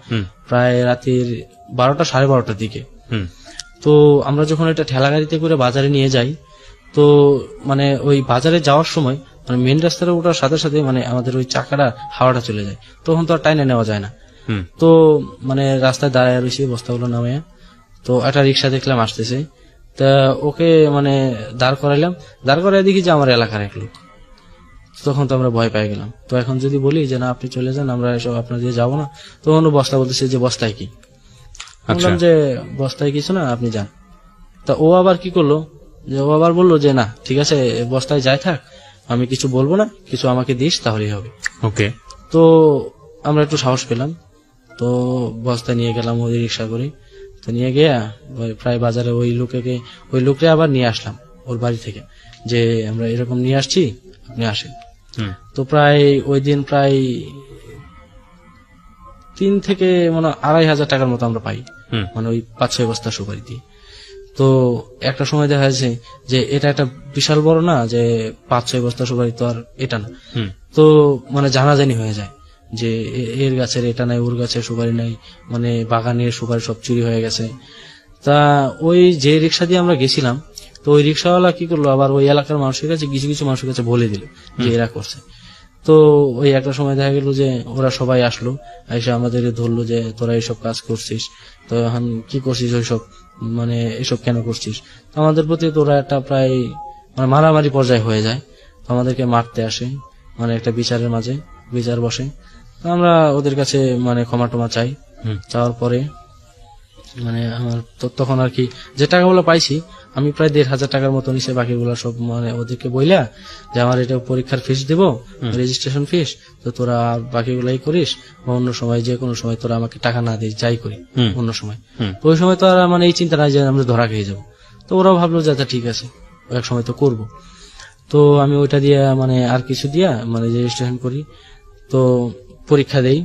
প্রায় রাতের 12টা 12:30টার দিকে। তো আমরা যখন এটা ঠেলা গাড়িতে করে বাজারে নিয়ে যাই, তো মানে ওই বাজারে যাওয়ার সময় মানে মেন রাস্তাটা ওঠার সাথে সাথে মানে আমাদের ওই চাকাটা হাওয়াটা চলে যায়, তখন তো আর টাইনে নেওয়া যায় না। তো মানে রাস্তায় দাঁড়ায় রয়েছে বস্তাগুলো নামে। তো একটা রিক্সা দেখলাম আসতেছে, তা ওকে মানে দাঁড় করাই দেখি যে আমার এলাকার এক লোক। তখন তো আমরা ভয় পেয়ে গেলাম। তো এখন যদি বলি যে না আপনি চলে যান, আমরা এসব আপনার দিয়ে যাবো না, তখন ও বস্তা বলতেছে যে বস্তায় কি? বললাম যে বস্তায় কিছু না, আপনি যান। তা ও আবার কি করলো, যে ও আবার বললো যে না ঠিক আছে বস্তায় যাই থাক, আমি কিছু বলবো না, কিছু আমাকে দিস তাহলেই হবে। ওকে। তো আমরা একটু সাহস পেলাম, তো বস্তা নিয়ে গেলাম ওই রিক্সা করে। তো নিয়ে গিয়ে প্রায় বাজারে ওই লোককে আবার নিয়ে আসলাম ওর বাড়ি থেকে, যে আমরা এরকম নিয়ে আসছি, আপনি আসেন। তো প্রায় ওই দিন প্রায় 3 থেকে মানে 2,500 টাকার মতো আমরা পাই, মানে ওই 5-6 বস্তা সুপারি দিয়ে। তো একটা সময় দেখা যাচ্ছে যে এটা একটা বিশাল বড় না, যে 5-6 বস্তা সুপারি তো আর এটা না। তো মানে জানাজানি হয়ে যায় যে এর গাছের এটা নাই, ওর গাছের সুপারি নাই, মানে বাগানের সুপারি সব চুরি হয়ে গেছে। তা ওই যে রিক্সা দিয়ে আমরা গেছিলাম, তো ওই রিক্সাওয়ালা কি করলো, আবার ওই এলাকার মানুষের কাছে কিছু কিছু মানুষের কাছে বলে দিল যে এরা করছে। তো ওই একটা সময় দেখা গেল যে ওরা সবাই আসলো, এসে আমাদের ধরলো যে তোরা এইসব কাজ করছিস, তো এখন কি করছিস ওইসব, মানে এসব কেন করছিস? তো আমাদের প্রতি তোরা একটা প্রায় মানে মারামারি পর্যায়ে হয়ে যায়। তো আমাদেরকে মারতে আসে, মানে একটা বিচারের মাঝে বিচার বসে। তো আমরা ওদের কাছে মানে ক্ষমা টমা চাই। চাওয়ার পরে মানে আমার তখন আর কি যে টাকাগুলো পাইছি, আমি প্রায় 1,500 টাকার মতো নিচে, বাকিগুলো সব মানে ওদেরকে বইলা যে আমার এটা পরীক্ষার ফিস দিব, রেজিস্ট্রেশন ফিস, তো তোরা বাকিগুলাই করিস, বা অন্য সময় যে কোনো সময় তোরা আমাকে টাকা না দিস, যাই করি অন্য সময়। তো ওই সময় তো আর মানে এই চিন্তা নাই যে আমরা ধরা খেয়ে যাবো। তো ওরাও ভাবলো যে আচ্ছা ঠিক আছে, এক সময় তো করব। তো আমি ওইটা দিয়ে মানে আর কিছু দিয়া মানে রেজিস্ট্রেশন করি, তো পরীক্ষা দেই।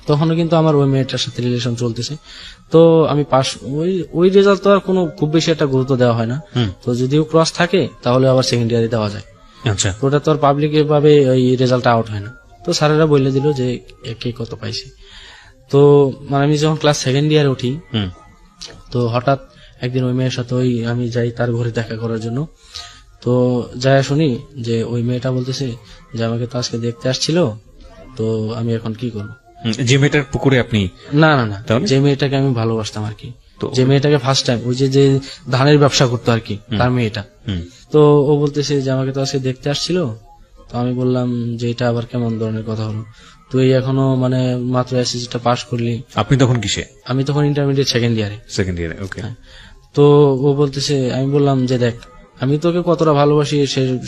তখনও কিন্তু আমার ওই মেয়েটার সাথে রিলেশন চলতেছে। তো আমি পাস, ওই রেজাল্ট তো আর কোনো খুব বেশি একটা গুরুত্ব দেওয়া হয় না। তো যদিও ক্রস থাকে তাহলে আবার সেকেন্ড ইয়ারে দেওয়া যায়। আচ্ছা। তো ওটা তো আর পাবলিক ভাবে ওই রেজাল্ট আউট হয় না। তো স্যারেরা বলে দিল যে কে কত পাইছে। তো মানে আমি যখন ক্লাস সেকেন্ড ইয়ারে উঠি, তো হঠাৎ একদিন ওই মেয়ের সাথে আমি যাই তার ঘরে দেখা করার জন্য। তো যাই শুনি যে ওই মেয়েটা বলতেছে যে আমাকে তো আজকে দেখতে আসছিল, তো আমি এখন কি করবো? যে মেয়েটার পুকুরে আপনি? না না না, যে মেয়েটাকে আমি ভালোবাসতাম আর কি, যে মেয়েটাকে ফার্স্ট টাইম ওই যে ধানের ব্যবসা করতো আর কি, তার মেয়েটা। তো ও বলতেছে যে আমাকে তো আজকে দেখতে আসছিল। তো আমি বললাম যে এটা আবার কেমন ধরনের কথা হলো, তুই এখনো মানে মাত্র এসএসসিটা পাস করলি। আপনি তখন কিসে? আমি তখন ইন্টারমিডিয়েট সেকেন্ড ইয়ারে। সেকেন্ড ইয়ারে, ওকে। তো ও বলতেছে, আমি বললাম যে দেখ আমি তোকে কতটা ভালোবাসি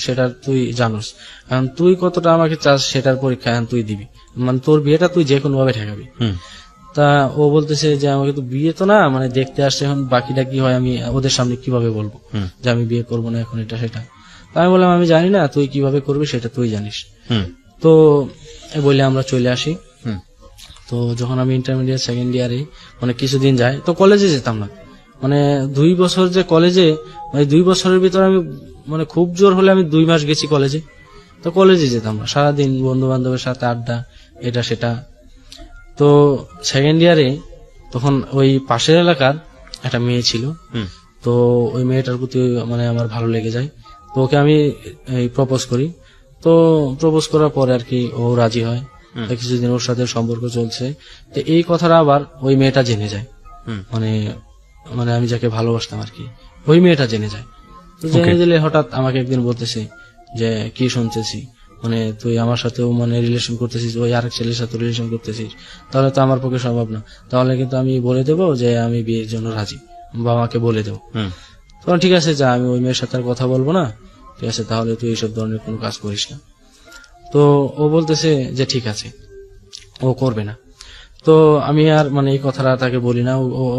সেটা তুই জানোস, কারণ তুই কতটা আমাকে চাস সেটার পরীক্ষা এখন তুই দিবি, মানে তোর বিয়েটা তুই যে কোনো ভাবে ঠেকাবি। তা ও বলতেছে যে আমাকে তো বিয়ে তো না, মানে দেখতে আসছে, এখন বাকিটা কি হয় আমি ওদের সামনে কিভাবে বলবো যে আমি বিয়ে করবো না এখন, এটা সেটা। আমি বললাম আমি জানি না, তুই কিভাবে করবি সেটা তুই জানিস। তো বলে আমরা চলে আসি। তো যখন আমি ইন্টারমিডিয়েট সেকেন্ড ইয়ারে মানে কিছুদিন যাই, তো কলেজে যেতাম না, মানে 2 বছর যে কলেজে, মানে 2 বছরের ভিতর আমি মানে খুব জোর হলে আমি 2 মাস গেছি কলেজে। তো কলেজে যেতাম না, সারাদিন বন্ধু বান্ধবের সাথে আড্ডা, এটা সেটা। তো সেকেন্ড ইয়ারে তখন ওই পাশের এলাকার একটা মেয়ে ছিল, তো ওই মেয়েটার প্রতি মানে আমার ভালো লেগে যায়। তো ওকে আমি প্রপোজ করি। তো প্রপোজ করার পরে আর কি ও রাজি হয়, কিছুদিন ওর সাথে সম্পর্ক চলছে। তো এই কথাটা আবার ওই মেয়েটা জেনে যায়, মানে মানে আমি যাকে ভালোবাসতাম আর কি, ওই মেয়েটা জেনে যায়। তো জেনে দিলে হঠাৎ আমাকে একদিন বলতেছে যে কি শুনতেছি, মানে তুই আমার সাথেও মানে রিলেশন করতেছিস, ওই আরেক ছেলের সাথে রিলেশন করতেছিস, তাহলে তো আমার পক্ষে সম্ভব না, তাহলে কিন্তু আমি বলে দেবো যে আমি বিয়ের জন্য রাজি, বাবা মাকে বলে দেবো। তখন ঠিক আছে যা, আমি ওই মেয়ের সাথে আর কথা বলবো না, ঠিক আছে তাহলে তুই এইসব ধরনের কোনো কাজ করিস না। তো ও বলতেছে যে ঠিক আছে, ও করবে না। তো আমি আর মানে এই কথাটা তাকে বলি না।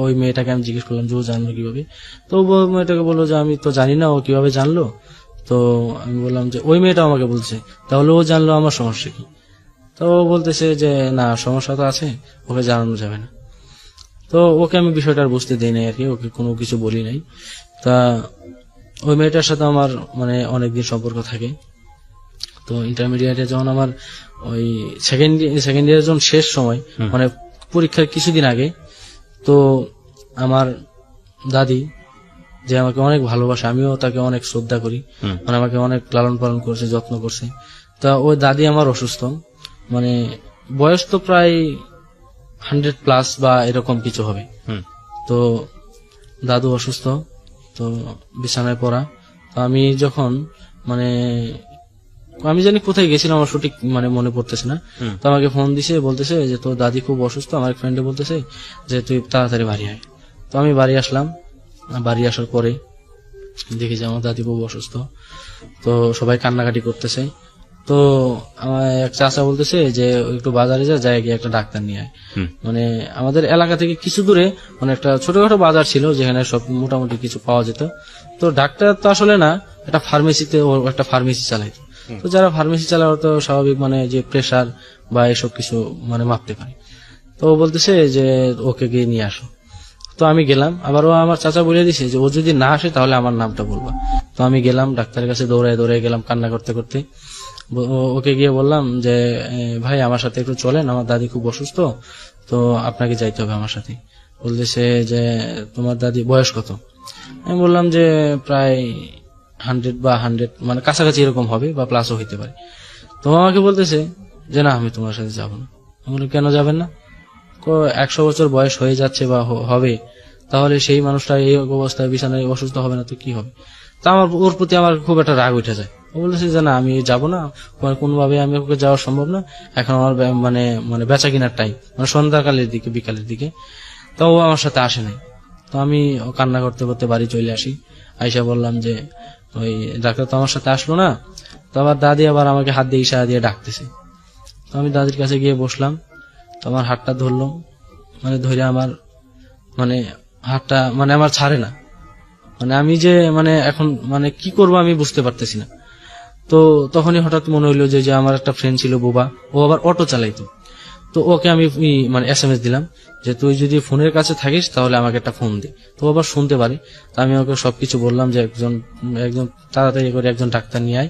ওই মেয়েটাকে আমি জিজ্ঞেস করলাম যে ও জানলো কিভাবে। তো মেয়েটাকে বললো যে আমি তো জানি না ও কিভাবে জানলো। তো আমি বললাম যে ওই মেয়েটা আমাকে বলছে, তাহলে ও জানলো, আমার সমস্যা কি? তো ও বলতেছে যে না সমস্যা তো আছে, ওকে জানানো যাবে না। তো ওকে আমি বিষয়টা বুঝতে দিই নাই আর কি, ওকে কোনো কিছু বলি নাই। তা ওই মেয়েটার সাথে আমার মানে অনেকদিন সম্পর্ক থাকে। তো ইন্টারমিডিয়েটে যখন আমার ওই সেকেন্ড ইয়ারের যখন শেষ সময়, মানে পরীক্ষার কিছুদিন আগে, তো আমার দাদি যে আমাকে অনেক ভালোবাসে, আমিও তাকে অনেক শ্রদ্ধা করি, মানে আমাকে অনেক লালন পালন করছে, যত্ন করছে। তা ওই দাদি আমার অসুস্থ, মানে বয়স তো প্রায় 100+ বা এরকম কিছু হবে। তো দাদু অসুস্থ, তো বিছানায় পড়া। তো আমি যখন মানে আমি জানি কোথায় গেছিলাম আমার সঠিক মানে মনে পড়তেছে না। তো আমাকে ফোন দিছে, বলতেছে যে তোর দাদি খুব অসুস্থ, আমার ফ্রেন্ডে বলতেছে যে তুই তাড়াতাড়ি বাড়ি আয়। তো আমি বাড়ি আসলাম। বাড়ি আসার পরে দেখি যে আমার দাদি খুব অসুস্থ, তো সবাই কান্নাকাটি করতেছে। তো আমার এক চাচা বলতেছে যে একটু বাজারে যায় গিয়ে একটা ডাক্তার নিয়ে আয়। মানে আমাদের এলাকা থেকে কিছু দূরে মানে একটা ছোটখাটো বাজার ছিল যেখানে সব মোটামুটি কিছু পাওয়া যেত। তো ডাক্তার তো আসলে না, একটা ফার্মেসিতে একটা ফার্মেসি চালাইতো। তো যারা ফার্মেসি চালায় তো স্বাভাবিক মানে যে প্রেসার বা এসব কিছু মানে মাপতে পারে। তো ও বলতেছে যে ওকে গিয়ে নিয়ে আসো। তো আমি গেলাম, আবার ও আমার চাচা বলে দিছে যে ও যদি না আসে তাহলে আমার নামটা বলবা। তো আমি গেলাম ডাক্তারের কাছে, দৌড়ায় দৌড়ায় গেলাম কান্না করতে করতে। ওকে গিয়ে বললাম যে ভাই আমার সাথে একটু চলেন, আমার দাদি খুব অসুস্থ, তো আপনাকে যাইতে হবে আমার সাথে। বলতেছে যে তোমার দাদি বয়স কত? আমি বললাম যে প্রায় 100 বা 100 মানে কাছাকাছি এরকম হবে বা প্লাসও হইতে পারে। তো আমাকে বলতেছে যে না আমি তোমার সাথে যাবো না। আমি বললাম কেন যাবেন না? 100 বছর বয়স হয়ে যাচ্ছে বা হবে, তাহলে সেই মানুষটা এই অবস্থায় বিছানায় অসুস্থ হবে না তো কি হবে? তা আমার ওর প্রতি আমার খুব একটা রাগ উঠে যায়। ও বলেছে যে না আমি যাব না, কোনোভাবে আমি ওকে যাওয়া সম্ভব না, এখন আমার মানে মানে বেচা কিনার টাইম, মানে সন্ধ্যাকালের দিকে বিকালের দিকে। তো ও আমার সাথে আসে নাই। তো আমি কান্না করতে করতে বাড়ি চলে আসি। আইসা বললাম যে ওই ডাক্তার তো আমার সাথে আসলো না। তো আবার দাদি আবার আমাকে হাত দিয়ে ইশারা দিয়ে ডাকতেছে। তো আমি দাদির কাছে গিয়ে বসলাম। তো আমার হাতটা ধরলো, মানে ধরে আমার মানে হাতটা মানে আমার ছাড়ে না। মানে আমি যে মানে এখন মানে কি করব আমি বুঝতে পারতেছি না। তো তখনই হঠাৎ মনে হইলো যে আমার একটা ফ্রেন্ড ছিল বোবা, ও আবার অটো চালাইতো। তো ওকে আমি মানে SMS দিলাম যে তুই যদি ফোনের কাছে থাকিস তাহলে আমাকে একটা ফোন দে। তো ও আবার শুনতে পারে। তো আমি ওকে সবকিছু বললাম যে একজন তাড়াতাড়ি করে একজন ডাক্তার নিয়ে আয়।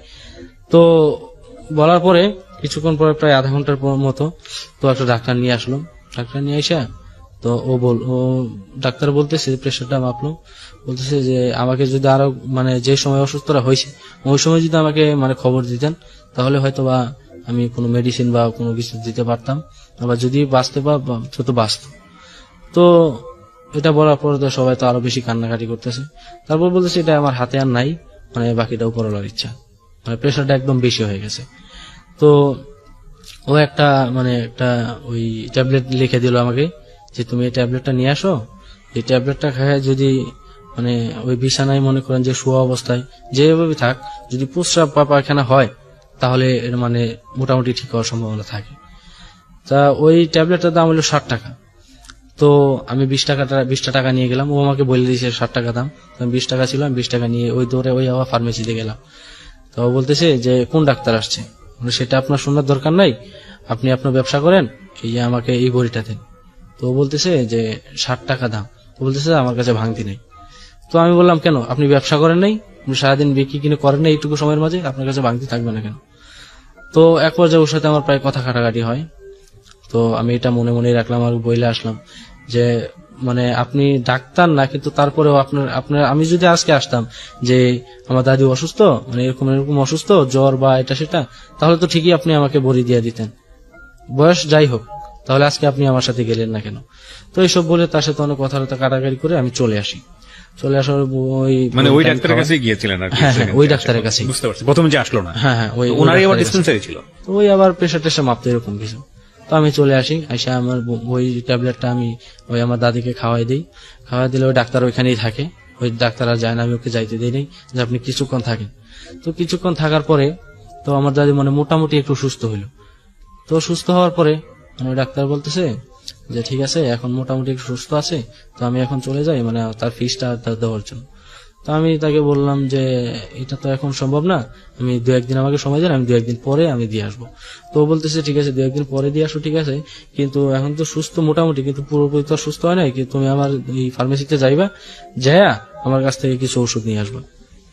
তো বলার পরে কিছুক্ষণ পরে প্রায় আধা ঘন্টার মতো তো একটা ডাক্তার নিয়ে আসলো। ডাক্তার নিয়ে আসা তো ও ডাক্তার বলতেছে প্রেশারটা মাপলো, বলতেছে যে আমাকে যদি আরো মানে যে সময় অসুস্থরা হয়েছে ওই সময় যদি আমাকে মানে খবর দিতেন তাহলে হয়তো বা আমি কোনো মেডিসিন বা কোনো কিছু দিতে পারতাম, আবার যদি বাঁচতে তো বাঁচত। তো এটা বলার পর তো সবাই তো আরো বেশি কান্নাকাটি করতেছে। তারপর বলতেছে এটা আমার হাতে আর নাই, মানে বাকিটা উপরওয়ালার ইচ্ছা, মানে প্রেশারটা একদম বেশি হয়ে গেছে। তো ও একটা মানে একটা ওই ট্যাবলেট লিখে দিল আমাকে যে তুমি এই ট্যাবলেটটা নিয়ে আসো, এই ট্যাবলেটটা খায় যদি মানে ওই বিছানায় মনে করেন যে শোয়া অবস্থায় যেভাবে থাক, যদি প্রস্রাব বা পায়খানা হয় তাহলে এর মানে মোটামুটি ঠিক হওয়ার সম্ভাবনা থাকে। তা ওই ট্যাবলেটটার দাম হলো 60 টাকা। তো আমি 20টা টাকা নিয়ে গেলাম। ও আমাকে বলে দিয়েছে 60 টাকা দাম। তো 20 টাকা ছিল, আমি 20 টাকা নিয়ে ওই দৌড়ে ওই আবার ফার্মেসিতে গেলাম। তো ও বলতেছে যে কোন ডাক্তার আসছে? সেটা আপনার শোনার দরকার নাই, আপনি আপনার ব্যবসা করেন, এই যে আমাকে এই বড়িটা দেন। তো বলতেছে যে 60 টাকা দাম। তো বলতেছে আমার কাছে ভাঙতি নেই। তো আমি বললাম কেন, আপনি ব্যবসা করেন নাই, আপনি সারাদিন বিক্রি কিনে করেন না, এইটুকু সময়ের মাঝে আপনার কাছে ভাঙতি থাকবে না কেন? তো এক পর্যায়ে ওর সাথে আমার প্রায় কথা কাটাকাটি হয়। তো আমি এটা মনে মনে রাখলাম আর বইলে আসলাম যে মানে আপনি ডাক্তার না, কিন্তু তারপরেও আপনার আমি যদি আজকে আসতাম যে আমার দাদি অসুস্থ, মানে এরকম এরকম অসুস্থ, জ্বর বা এটা সেটা, তাহলে তো ঠিকই আপনি আমাকে বড়ি দিয়ে দিতেন, বয়স যাই হোক, তাহলে আজকে আপনি আমার সাথে গেলেন না কেন? তো এইসব বলে তার সাথে অনেক কথাবার্তা কাটাকাটি করে আমি চলে আসি। চলে আসার ওই মানে ওই ডাক্তারের কাছে গিয়েছিলেন আর কি? হ্যাঁ হ্যাঁ, ওই ডাক্তারের কাছে। বুঝতে পারছি, প্রথমে যে আসলো না। হ্যাঁ হ্যাঁ, ওনারই আবার ডিসপেন্সারি ছিল। তো ওই আবার প্রেশার টেশার মাপতে এরকম কিছু। তো আমি চলে আসি, আইসা আমার ওই ট্যাবলেটটা আমি ওই আমার দাদিকে খাওয়াই দিই। খাওয়াই দিলে ওই ডাক্তার ওইখানেই থাকে, ওই ডাক্তার আর যায় না, আমি ওকে যাইতে দিই নাই যে আপনি কিছুক্ষণ থাকেন। তো কিছুক্ষণ থাকার পরে তো আমার দাদি মানে মোটামুটি একটু সুস্থ হইল। তো সুস্থ হওয়ার পরে মানে ডাক্তার বলতেছে যে ঠিক আছে এখন মোটামুটি একটু সুস্থ আছে, তো আমি এখন চলে যাই মানে তার ফিসটা দেওয়ার জন্য। তো আমি তাকে বললাম যে এটা তো এখন সম্ভব না, আমি 2-1 দিন আমাকে সময় দেন, আমি 2-1 দিন পরে আমি দিয়ে আসবো। তো বলতেছে ঠিক আছে 2-1 দিন পরে দিয়ে আসো, ঠিক আছে, কিন্তু এখন তো সুস্থ মোটামুটি, কিন্তু পুরোপুরি তো সুস্থ হয় নাই, কিন্তু তুমি আমার এই ফার্মেসিতে যাইবা, যাইয়া আমার কাছ থেকে কিছু ওষুধ নিয়ে আসবা।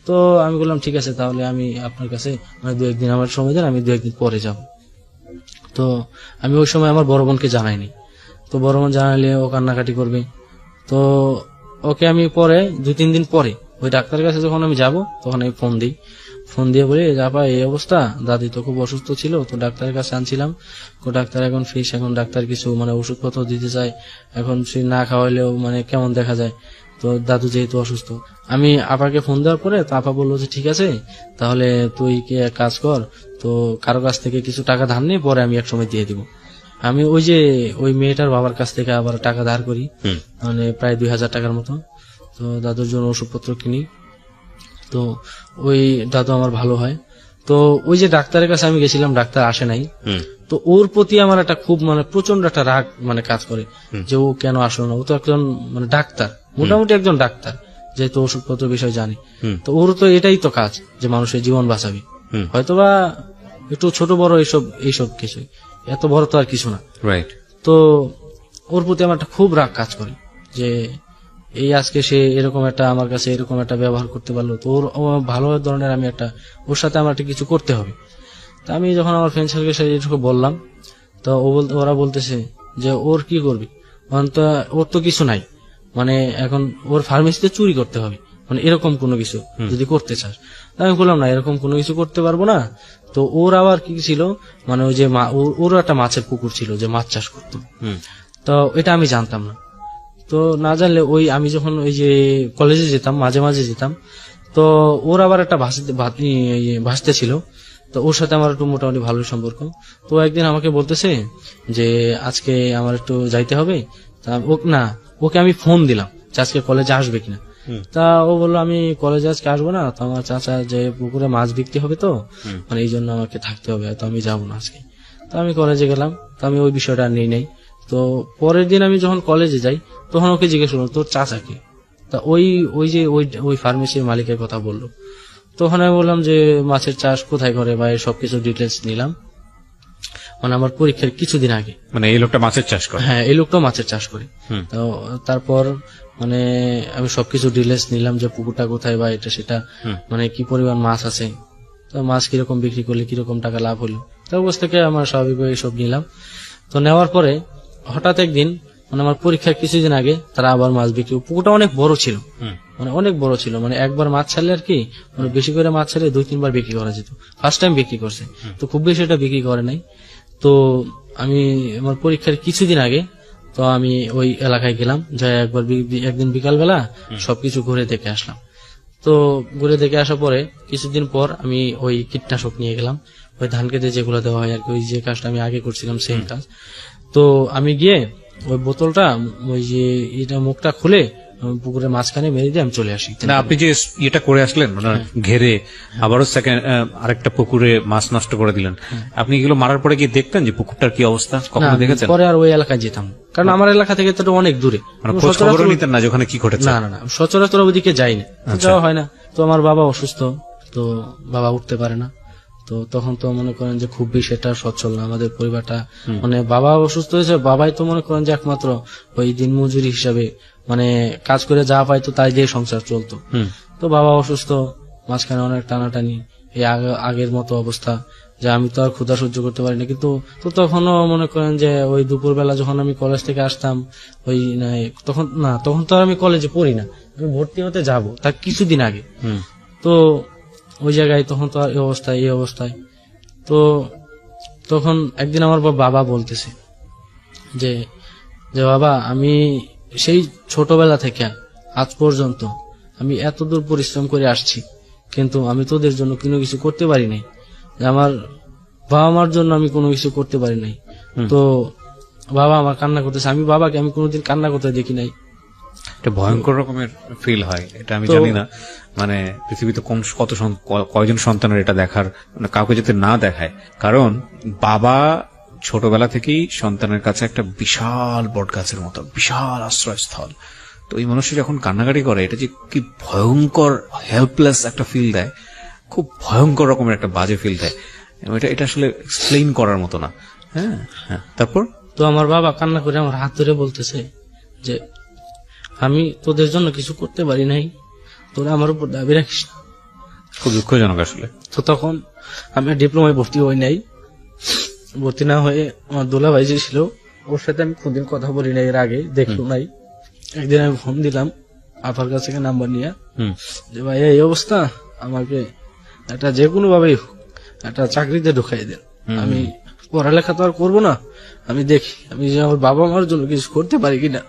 তো আমি বললাম ঠিক আছে তাহলে আমি আপনার কাছে মানে 2-1 দিন আমার সময় দেন, আমি 2-1 দিন পরে যাব। তো আমি ওই সময় আমার বড় বোনকে জানাইনি। তো বড় বোন জানাইলে ও কান্নাকাটি করবে। তো ওকে আমি পরে 2-3 দিন পরে ওই ডাক্তারের কাছে যখন আমি যাব তখন আমি ফোন দিয়ে বলি আপা এই অবস্থা, দাদি তো খুব অসুস্থ ছিল, তো ডাক্তারের কাছে আনছিলাম, ডাক্তার এখন ফিস, এখন ডাক্তার কিছু মানে ওষুধপত্র দিতে চায়, এখন সে না খাওয়াইলেও মানে কেমন দেখা যায়, তো দাদু যেহেতু অসুস্থ, আমি আপাকে ফোন দেওয়ার পরে তো আপা বললো যে ঠিক আছে তাহলে তুই কি এক কাজ কর, তো কারো কাছ থেকে কিছু টাকা ধার নিয়ে পরে আমি এক সময় দিয়ে দিব। আমি ওই মেয়েটার বাবার কাছ থেকে আবার টাকা ধার করি, মানে প্রায় 2000 টাকার মতো। তো দাদুর জন্য ওষুধপত্র কিনি। তো ওই দাদু আমার ভালো হয়। তো ওই যে ডাক্তারের কাছে আমি গেছিলাম, ডাক্তার আসে নাই। তো ওর প্রতি আমার একটা খুব মানে প্রচন্ড একটা রাগ মানে কাজ করে যে ও কেন আসলো না। ও তো একজন মানে ডাক্তার, মোটামুটি একজন ডাক্তার, যেহেতু ওষুধপত্র বিষয় জানি। তো ওর তো এটাই তো কাজ যে মানুষের জীবন বাঁচাবি, হয়তোবা একটু ছোট বড় এইসব কিছু, এত বড় তো আর কিছু না। রাইট। তো ওর প্রতি আমার একটা খুব রাগ কাজ করে যে এই আজকে সে এরকম একটা আমার কাছে এরকম একটা ব্যবহার করতে পারলো, তো ও ভালো ধরনের আমি একটা ওর সাথে আমার একটা কিছু করতে হবে। তা আমি যখন আমার ফ্রেন্ড সার্কেলের সাথে এটুকু বললাম, তো ওরা বলতেছে যে ওর কি করবি, ওর তো কিছু নাই, মানে এখন ওর ফার্মেসিতে চুরি করতে হবে, মানে এরকম কোনো কিছু যদি করতে চাস। আমি বললাম না, এরকম কোনো কিছু করতে পারবো না। তো ওর আবার কি ছিল, মানে ওই যে ওরও একটা মাছের পুকুর ছিল, যে মাছ চাষ করতো। তো এটা আমি জানতাম না। তো না জানলে আমি যখন ওই যে কলেজে যেতাম, মাঝে মাঝে যেতাম, তো ওর আবার একটা ভাসতে ছিল। তো ওর সাথে আমার একটু মোটামুটি ভালো সম্পর্ক। তো একদিন আমাকে বলতেছে যে আজকে আমার একটু যাইতে হবে। তা ওকে আমি ফোন দিলাম যে আজকে কলেজে আসবে কিনা। তা ও বললো আমি কলেজে আজকে আসবো না, তো আমার চাচা যে পুকুরে মাছ বিক্রি হবে, তো মানে এই জন্য আমাকে থাকতে হবে, তো আমি যাবো না আজকে। তো আমি কলেজে গেলাম, তো আমি ওই বিষয়টা নেই নাই। তো পরের দিন আমি যখন কলেজে যাই তখন ওকে জিজ্ঞেস করলাম তোর চাচাকে। তা ওই ফার্মেসির মালিকের কথা বললো। তখন আমি বললাম যে মাছের চাষ কোথায় করে বা সবকিছু ডিটেলস নিলাম, মানে আমার পরীক্ষার কিছুদিন আগে। মানে এই লোকটা মাছের চাষ করে? হ্যাঁ, এই লোকটাও মাছের চাষ করে। তো তারপর মানে আমি সবকিছু ডিটেলস নিলাম যে পুকুরটা কোথায় বা এটা সেটা, মানে কি পরিমাণ মাছ আছে, তো মাছ কিরকম বিক্রি করলে কিরকম টাকা লাভ হলো, তো অবস্থা থেকে আমার স্বাভাবিকভাবে সব নিলাম। তো নেওয়ার পরে হঠাৎ একদিন মানে আমার পরীক্ষার কিছুদিন আগে তারা আবার মাছ বিক্রি, পুকুরটা অনেক বড় ছিল, মানে অনেক বড় ছিল, মানে একবার মাছ ছাড়লে আর কি, মানে বেশি করে মাছ ছাড়লে 2-3 বার বিক্রি করা যেত। ফার্স্ট টাইম বিক্রি করছে, তো খুব বেশি এটা বিক্রি করে নাই। তো আমি আমার পরীক্ষার কিছুদিন আগে তো আমি ওই এলাকায় গেলাম, যাই একদিন বিকালবেলা সবকিছু ঘুরে দেখে আসলাম। তো ঘুরে দেখে আসার পরে কিছুদিন পর আমি ওই কীটনাশক নিয়ে গেলাম, ওই ধান খেতে যেগুলো দেওয়া হয় আর কি, ওই যে কাজটা আমি আগে করছিলাম সেম কাজ। তো আমি গিয়ে ওই বোতলটা ওই যে এটা মুখটা খুলে পুকুরের মাঝখানে মেরে দিয়ে আমি চলে আসি। না, আপনি যে এটা করে আসলেন ওনার ঘেরে, আবারও আরেকটা পুকুরে মাছ নষ্ট করে দিলেন, আপনি এগুলো মারার পরে গিয়ে দেখতেন যে পুকুরটার কি অবস্থা? কখনো দেখেছেন? পরে আর ওই এলাকায় যেতাম, কারণ আমার এলাকা থেকে তো অনেক দূরে, মানে খোঁজ খবরও নিতেন না ওখানে কি ঘটেছে? না, সচরাচর ওদিকে যাই না, যাওয়া হয় না। তো আমার বাবা অসুস্থ, তো বাবা উঠতে পারে না। তো তখন তো মনে করেন যে খুব বেশি এটা সচ্ছল না আমাদের পরিবারটা, মানে বাবা অসুস্থ হয়েছে, বাবাই তো মনে করেন যে একমাত্র ওই দিনমজুরি হিসাবে মানে কাজ করে যা পাইতো তাই দিয়ে সংসার চলতো। তো বাবা অসুস্থ, মাঝখানে অনেক টানাটানি, এই আগের মতো অবস্থা যে আমি তো আর ক্ষুধা সহ্য করতে পারি না। কিন্তু তো তখনও মনে করেন যে ওই দুপুরবেলা যখন আমি কলেজ থেকে আসতাম, ওই তখন তো আর আমি কলেজে পড়ি না, আমি ভর্তি হতে যাব তার কিছুদিন আগে। তো ওই জায়গায় তখন তো আর এই অবস্থায় তো তখন একদিন আমার বাবা বলতেছে যে বাবা আমি সেই ছোটবেলা থেকে আজ পর্যন্ত আমি এত দূর পরিশ্রম করে আসছি, কিন্তু আমি তোদের জন্য কোনো কিছু করতে পারি নাই, আমার বাবা মার জন্য আমি কোনো কিছু করতে পারি নাই। তো বাবা আমার কান্না করতেছে, আমি বাবাকে আমি কোনোদিন কান্না করতে দেখি নাই। এটা ভয়ঙ্কর রকমের ফিল হয়, এটা আমি জানি না মানে পৃথিবীতে কয়জন সন্তানের এটা দেখার, মানে কাউকে যাতে না দেখায়। কারণ বাবা ছোটবেলা থেকেই সন্তানের কাছে একটা বিশাল বট গাছের মতো, বিশাল আশ্রয়স্থল। তো এই মানুষটা যখন কান্নাকাটি করে, এটা যে কি ভয়ঙ্কর হেল্পলেস একটা ফিল দেয়, খুব ভয়ঙ্কর রকমের একটা বাজে ফিল দেয়, এটা আসলে এক্সপ্লেইন করার মতো না। হ্যাঁ, তারপর তো আমার বাবা কান্না করে আমার হাত ধরে বলতেছে যে আমি তোদের জন্য কিছু করতে পারি নাই, তোরা আমার উপর দাবি রাখিস না। খুব দুঃখজনক আসলে। তো তখন আমি ডিপ্লোমায় ভর্তি হই নাই, ভর্তি না হয়ে আমার দোলা ভাই যে ছিল ওর সাথে আমি কোনদিন কথা বলি নাই, এর আগে দেখলো নাই। একদিন আমি ফোন দিলাম আপার কাছ থেকে নাম্বার নিয়ে, যে ভাই এই অবস্থা, আমাকে একটা যে কোনো ভাবেই একটা চাকরিতে ঢুকাই দেন, আমি পড়ালেখা তো আর করবো না, আমি দেখি আমি যে আমার বাবা মার জন্য কিছু করতে পারি কিনা,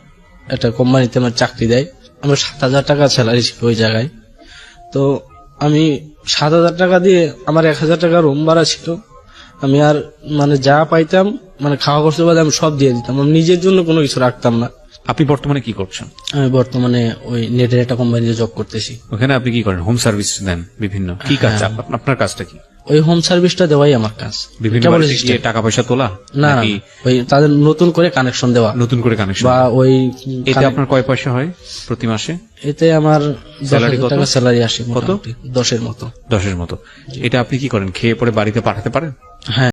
একটা কোম্পানিতে আমার চাকরি দেয়, আমার 7,000 টাকা স্যালারি ছিল ওই জায়গায়। তো আমি 7,000 টাকা দিয়ে আমার 1,000 টাকা রুম ভাড়া ছিল। আমি আর মানে যা পাইতাম মানে খাওয়া খরচ বাদে আমি সব দিয়ে দিতাম, আমি নিজের জন্য কোনো কিছু রাখতাম না। আপনি বর্তমানে কি করছেন? আমি বর্তমানে ওই নেটের একটা কোম্পানিতে জব করতেছি। ওখানে আপনি কি করেন? হোম সার্ভিস দেন বিভিন্ন, কি কাজ? আপনার কাজটা কি? ওই হোম সার্ভিসটা দেওয়াই আমার কাজ। বিভিন্ন কেবল বাড়িতে গিয়ে টাকা পয়সা তোলা না, নাকি ওই তাদের নতুন করে কানেকশন দেওয়া নতুন করে কানেকশন? বা ওই এতে আপনার কয় পয়সা হয় প্রতি মাসে? এতে আমার Salary 10,000 কত? টাকা স্যালারি আসে, কত? মোটামুটি 10-এর মতো। 10-এর মতো। এটা আপনি কি করেন? খেয়ে পরে বাড়িতে পাঠাতে পারেন? হ্যাঁ।